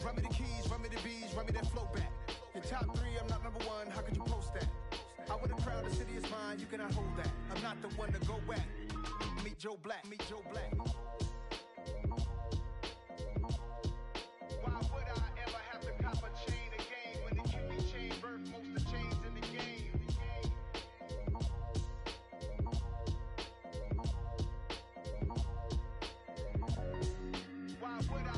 Run me the keys, run me the bees, run me that flow back. Your top three, I'm not number one, how could you post that? I would've crowned the city is mine, you cannot hold that. I'm not the one to go back. Meet Joe Black, meet Joe Black. Why would I ever have to cop a chain a game when the QB chain birthed most of chains in the game? Why would I?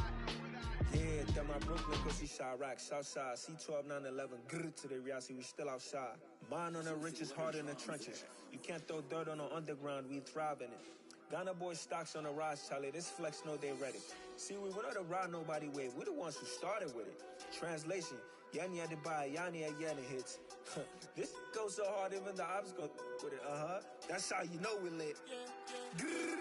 Yeah, done my Brooklyn, go see Chirac, Southside, C12, 911, grr to the reality, we still outside. Mine on the riches, hard in the trenches. You can't throw dirt on the underground, we thrive in it. Ghana boys stocks on the rise, Charlie, this flex know they ready. See, we're not the ride nobody wave, we're the ones who started with it. Translation, Yani had to buy, Yani had Yanni hits. This goes so hard, even the ops go with it, That's how you know we lit. Grr.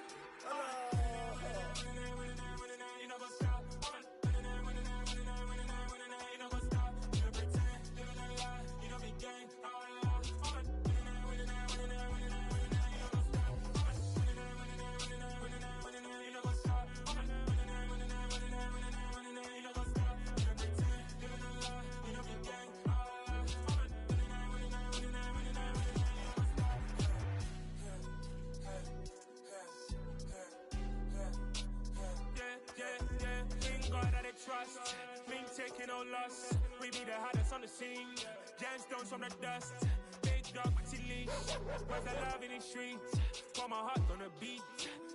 Trust, been taking no loss. We be the hottest on the scene. Gemstones from the dust. Big dog, pretty leash. Where's the love in the streets? Pour my heart on the beat.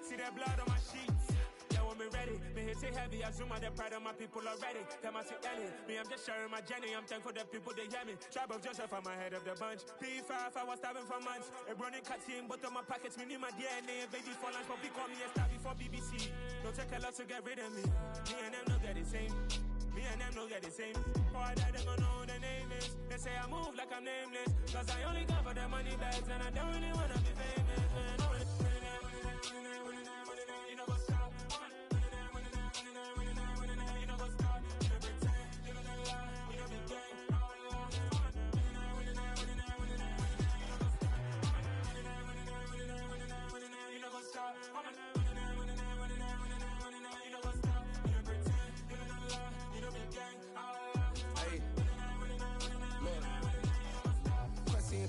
See that blood on my sheets. Yeah, when we ready, me hit it heavy. I zoom out the pride of my people already. Them I see Ellie. Me, I'm just sharing my journey. I'm thankful that people they hear me. Tribe of Joseph, I'm ahead of the bunch. P5, I was starving for months. A running cut in, but on my pockets, me need my DNA. Baby for lunch, but we call me a star before BBC. Don't take a lot to get rid of me. Me and them don't get the same. Me and them don't get the same. Boy, that they gon' know who the name is. They say I move like a I'm nameless. Cause I only come for the money bags and I don't really wanna be famous, man. You know what's up? You know what's up? You know pretend, you know the lie, you know the game. You know what's up?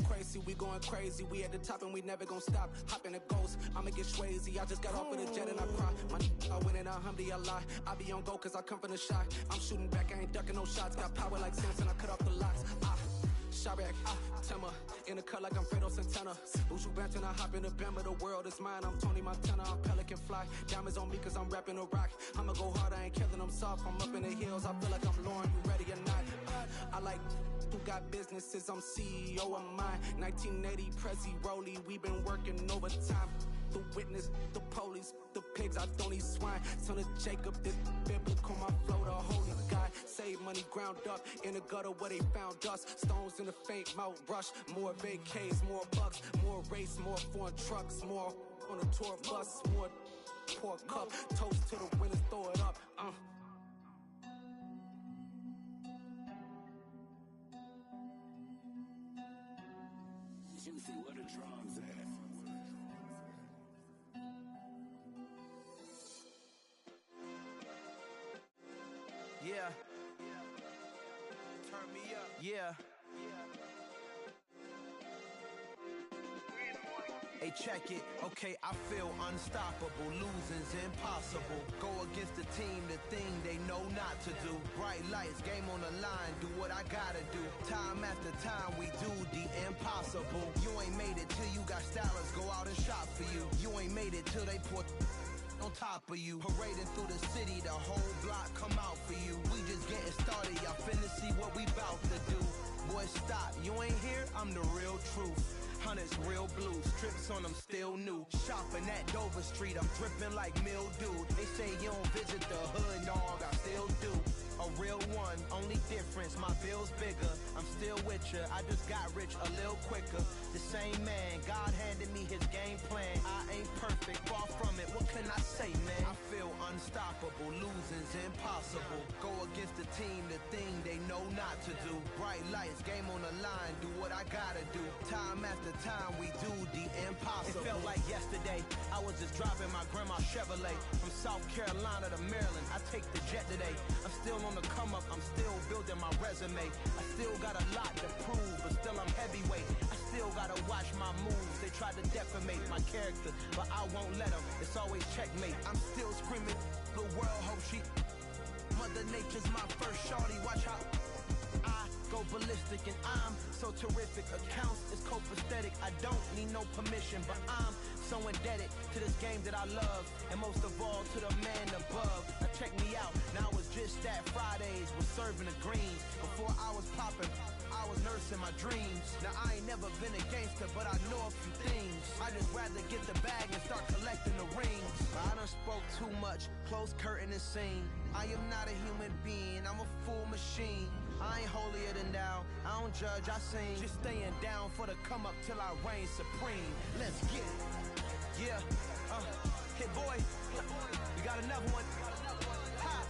Crazy, we going crazy. We at the top and we never gonna stop. Hop in a ghost, I'ma get swayzy. I just got off with a jet and I cry. I win in a Humvee, I lie. I be on go cause I come from the shot. I'm shooting back, I ain't ducking no shots. Got power like Samson, I cut off the locks. Shabak, Tema, in the cut like I'm Fredo Santana. Buju Banton, I hop in the Bama, the world is mine. I'm Tony Montana, I'm Pelican Fly. Diamonds on me cause I'm rapping a rock. I'ma go hard, I ain't killing them soft. I'm up in the hills, I feel like I'm Lauren, you ready or not? I like who got businesses, I'm CEO of mine. 1980 Prezi Rolly, we been working overtime. The witness, the police, the pigs, I don't eat swine. Son of Jacob, this biblical, my flow, the holy God. Save money ground up in the gutter where they found us. Stones in the faint mouth rush. More vacays, more bucks, more race, more foreign trucks, more on a tour bus, more pork cup. Toast to the winners, throw it up. Susie, what a drums at. Yeah. Turn me up. Yeah. Hey, check it. Okay, I feel unstoppable. Losing's impossible. Go against the team, the thing they know not to do. Bright lights, game on the line. Do what I gotta do. Time after time, we do the impossible. You ain't made it till you got stylists go out and shop for you. You ain't made it till they put on top of you. Parading through the city, the whole block come out for you. We just getting started, y'all finna see what we bout to do. Boy, stop, you ain't here, I'm the real truth. Hunters real blue, strips on them still new. Shopping at Dover Street, I'm dripping like mildew. They say you don't visit the hood, dog, I still do. A real one, only difference, my bill's bigger. I'm still with ya, I just got rich a little quicker. The same man, God handed me his game plan. I ain't perfect, far from it, what can I say, man? I feel unstoppable, losing's impossible. Go against the team, the thing they know not to do. Bright lights, game on the line, do what I gotta do. Time after time, we do the impossible. It felt like yesterday, I was just driving my grandma's Chevrolet. From South Carolina to Maryland, I take the jet today. I'm still on the come up, I'm still building my resume. I still got a lot to prove, but still I'm heavyweight. I still gotta watch my moves. They try to defamate my character, but I won't let them. It's always checkmate. I'm still screaming, the world hope she. Mother Nature's my first shorty, watch how I go ballistic and I'm so terrific. Accounts is copacetic, I don't need no permission, but I'm so indebted to this game that I love, and most of all to the man above. Now check me out, now it's just that Fridays was serving the greens. Before I was popping, I was nursing my dreams. Now I ain't never been a gangster, but I know a few things. I just rather get the bag and start collecting the rings. But I done spoke too much, close curtain and scene. I am not a human being, I'm a full machine. I ain't holier than thou, I don't judge, I sing. Just staying down for the come up till I reign supreme. Let's get it. Yeah, hit boy, we got another one. Ha!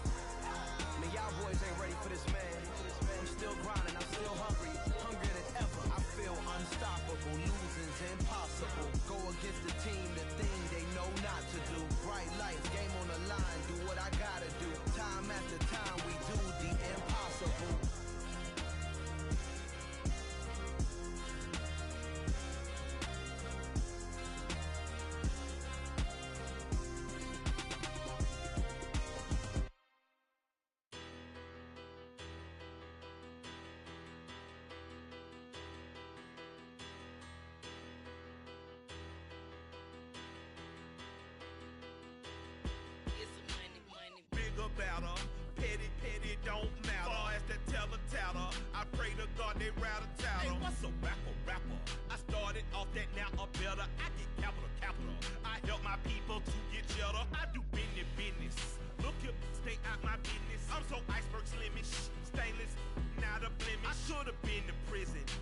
Man, y'all boys ain't ready for this, man. I'm still grinding, I'm still hungry, hungrier than ever. I feel unstoppable, losing's impossible. Go against the team, the thing they know not to do. Bright lights, game on the line, do what I gotta do. Time after time, we do the impossible. Better. Petty, petty don't matter. Far as the teller, I pray to God they rattle tattle. Hey, what's a rapper? I started off that, now a better. I get capital. I help my people to get cheddar. I do business. Look here, stay out my business. I'm so iceberg slimish, stainless, not a blemish. I should have been to prison.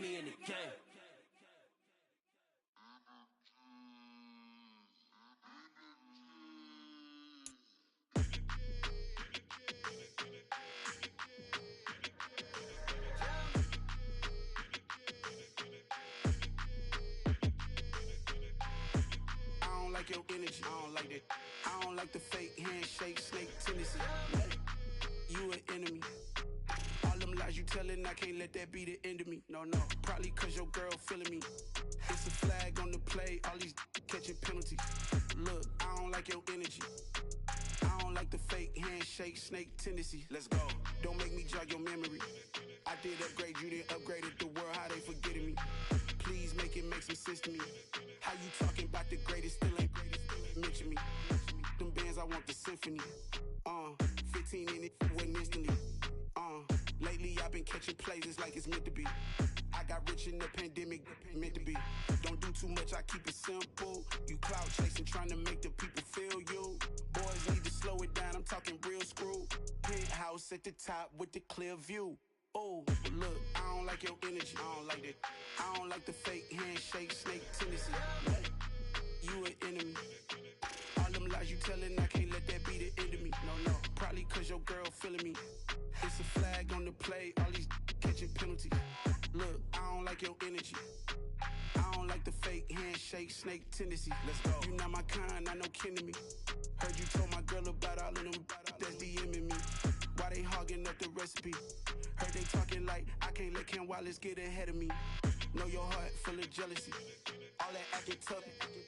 me in the game. I don't like your energy. I don't like that. I don't like the fake handshake, snake tendency. You an enemy. All them lies you telling, I can't let that be the end of me. No, probably cause your girl feeling me. It's a flag on the play, all these catching penalties. Look, I don't like your energy. I don't like the fake handshake, snake tendency. Let's go. Don't make me jog your memory. I did upgrade, you didn't upgrade it. The world, how they forgetting me. Please make it make some sense to me. How you talking about the greatest, still ain't mention me. Them bands, I want the symphony. 15 in it, wasn't instantly. Lately I've been catching plays, it's like it's meant to be. I got rich in the pandemic, meant to be. Don't do too much, I keep it simple. You clout chasing, trying to make the people feel you. Boys need to slow it down, I'm talking real screw. Penthouse at the top with the clear view. Oh, look, I don't like your energy, I don't like that. I don't like the fake handshake, snake tendency. You an enemy. All them lies you telling, I can't let that be the end of me. No, probably cause your girl feeling me. It's a flag on the play, all these catching penalties. Look, I don't like your energy. I don't like the fake handshake, snake tendency. Let's go. You not my kind, I know kin to me. Heard you told my girl about all of them that's DMing me. Why they hogging up the recipe? Heard they talking like I can't let Ken Wallace get ahead of me. Know your heart full of jealousy. All that acting tough,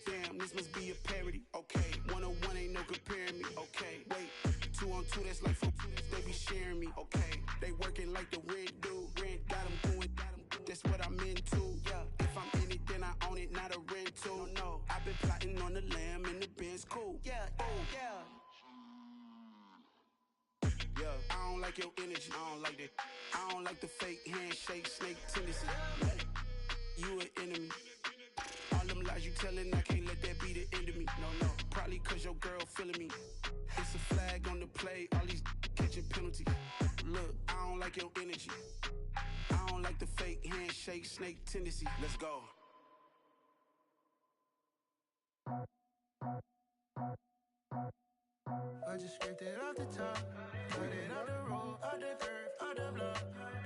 damn, this must be a parody. Okay, 1-on-1 ain't no comparing me. Okay, wait, 2-on-2, that's like 4, they be sharing me. Okay, they working like the rent do. Rent got them going, that's what I'm into. Yeah, if I'm in it, then I own it, not a rental. No, I've been plotting on the lamb and the Benz cool. Yeah, yeah, I don't like your energy, I don't like that. I don't like the fake handshake, snake tendency. You an enemy. All them lies you telling, I can't let that be the end of me. No, probably cause your girl feeling me. It's a flag on the play, all these catching penalties. Look, I don't like your energy. I don't like the fake handshake, snake tendency. Let's go. I just scraped it off the top, put it on the road, on the curve, on the block.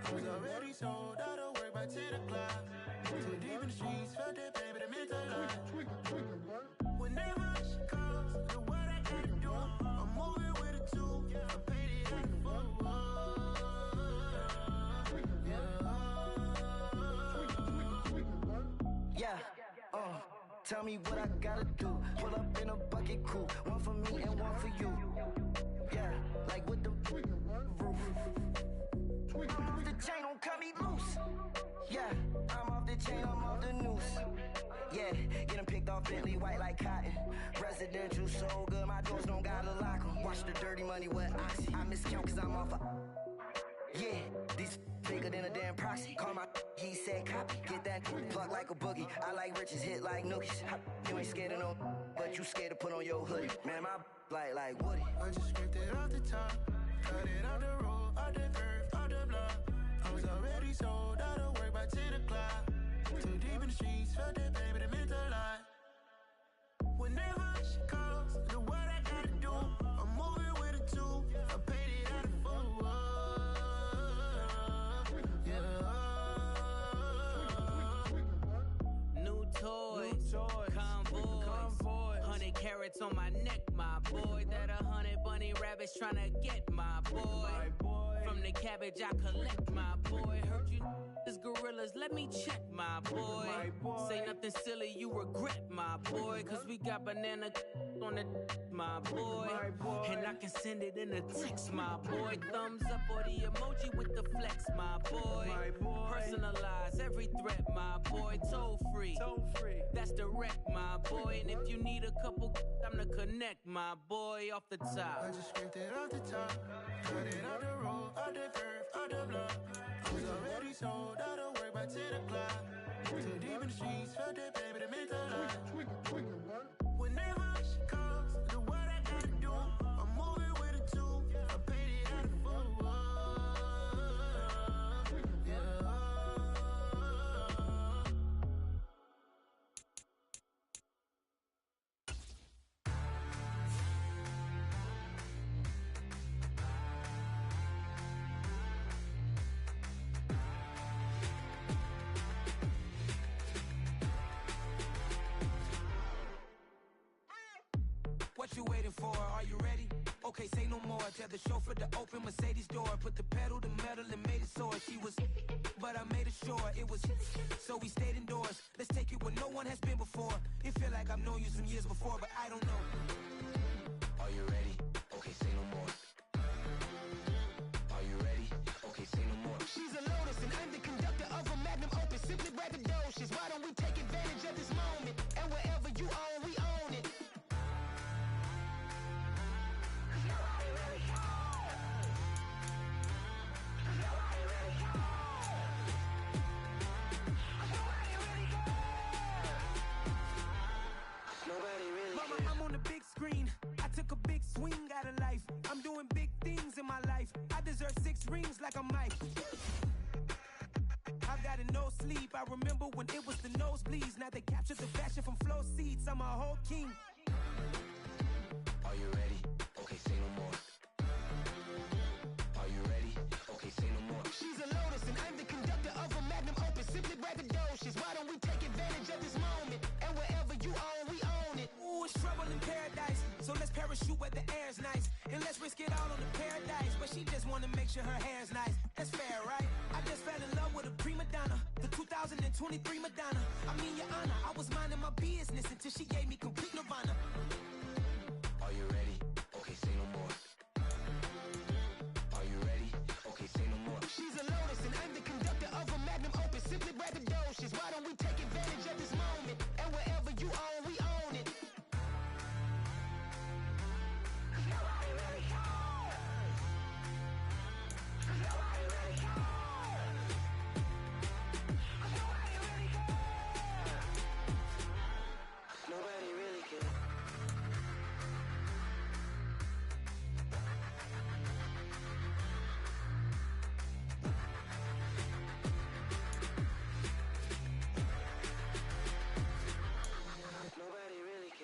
I was already sold, out of work by 10 o'clock. Too deep in the streets, felt that baby, the mental line. Whenever she calls, do what I gotta do. I'm moving with a two, I paid it out the full. Yeah, tell me what I gotta do. Pull up in a bucket crew, one for me and one for you. Yeah, like with the roof. I'm off the chain, don't cut me loose. Yeah, I'm off the chain, I'm off the noose. Yeah, getting picked off Bentley white like cotton. Residential so good, my doors don't gotta lock 'em. Watch the dirty money with oxy. I miscount cause I'm off a. Yeah, these bigger than a damn proxy. Call my he said copy. Get that plug like a boogie. I like riches, hit like nookies. You ain't scared of no, but you scared to put on your hoodie. Man, my like Woody. I just scraped it off the top, cut it on the road, on the curve, on the block. I was already sold, out of work by 10 o'clock. Too deep in the streets, felt that baby, the mental lie. Whenever she calls, do what I gotta do. I'm moving with a two, I paid it out of full. New toys, convoys, 100 carats on my neck, my boy. That 100 bunny rabbits tryna get my boy. From the cabbage I collect, my boy. Heard you is gorillas, let me check, my boy. Say nothing silly, you regret, my boy. Cause we got banana on the my boy. And I can send it in a text, my boy. Thumbs up or the emoji with the flex, my boy. Personalize every threat, my boy. Toll free, that's direct, my boy. And if you need a couple, I'm the connect, my boy. Off the top, I just scraped it off the top, put it on the road, on the curve, on the block. I was already sold, out of work by 10 o'clock. Too deep in the streets, felt that baby, the mental line. Whenever she calls, do what I gotta do. I'm moving with a two, I paid it out of full. before. Are you ready? Okay, say no more. Tell the chauffeur to open Mercedes door. Put the pedal to metal and made it soar. She was, but I made it sure it was. So we stayed indoors. Let's take it where no one has been before. It feel like I've known you some years before, but I don't know. Are you ready? Okay, say no more. Are you ready? Okay, say no more. She's a Lotus and I'm the conductor of a magnum opus. Simply braggadocious. Why don't we take advantage of this moment? And wherever you own, we own it. Mama, I'm on the big screen. I took a big swing out of life. I'm doing big things in my life. I deserve 6 rings like I'm Mike. I've got no sleep. I remember when it was the nosebleeds. Now they captured the fashion from flow seats. I'm a whole king. Are you ready? Okay, say no more. Are you ready? Okay, say no more. She's a Lotus and I'm the conductor of a magnum opus. Simply braggadocious. Why don't we take advantage of this moment? And wherever you own, we own it. Ooh, it's trouble in paradise. So let's parachute where the air's nice. And let's risk it all on the paradise. But she just wanna make sure her hair's nice. That's fair, right? I just fell in love with a prima donna. The 2023 Madonna. I mean, your honor, I was minding my business until she gave me complete nirvana. Are you ready? Okay, say no more. Are you ready? Okay, say no more. She's a Lotus and I'm the conductor of a magnum opus. Simply braggadocious. Why don't we take advantage of this moment? And wherever you own, we own it. Nobody really cares.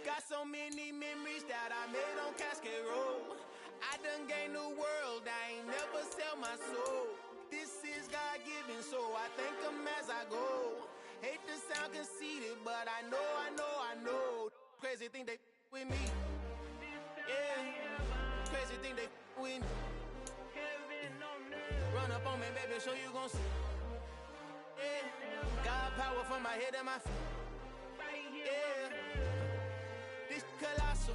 Got so many memories that I made on Cascade Road. I done gained the world, I ain't never sell my soul. This is God-given, so I thank him as I go. Hate to sound conceited, but I know. Crazy think they with me. Yeah, crazy think they with me. Run up on me, baby, show you gon' see. Yeah, God power from my head and my feet. Yeah, this colossal.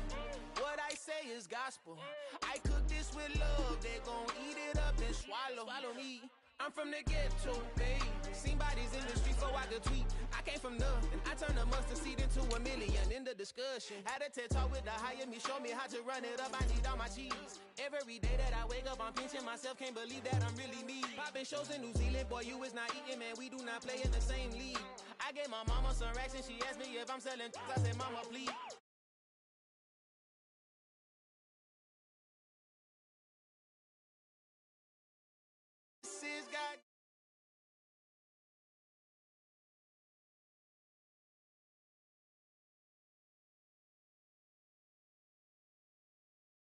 What I say is gospel. I cook this with love. They gon' eat it up and swallow me. I'm from the ghetto, babe. Seen bodies in the streets so I could tweet. I came from nothing. I turned a mustard seed into a million in the discussion. Had a TED talk with the higher me, show me how to run it up. I need all my cheese. Every day that I wake up, I'm pinching myself. Can't believe that I'm really me. Popping shows in New Zealand, boy, you is not eating, man. We do not play in the same league. I gave my mama some racks and she asked me if I'm selling. I said, mama, please.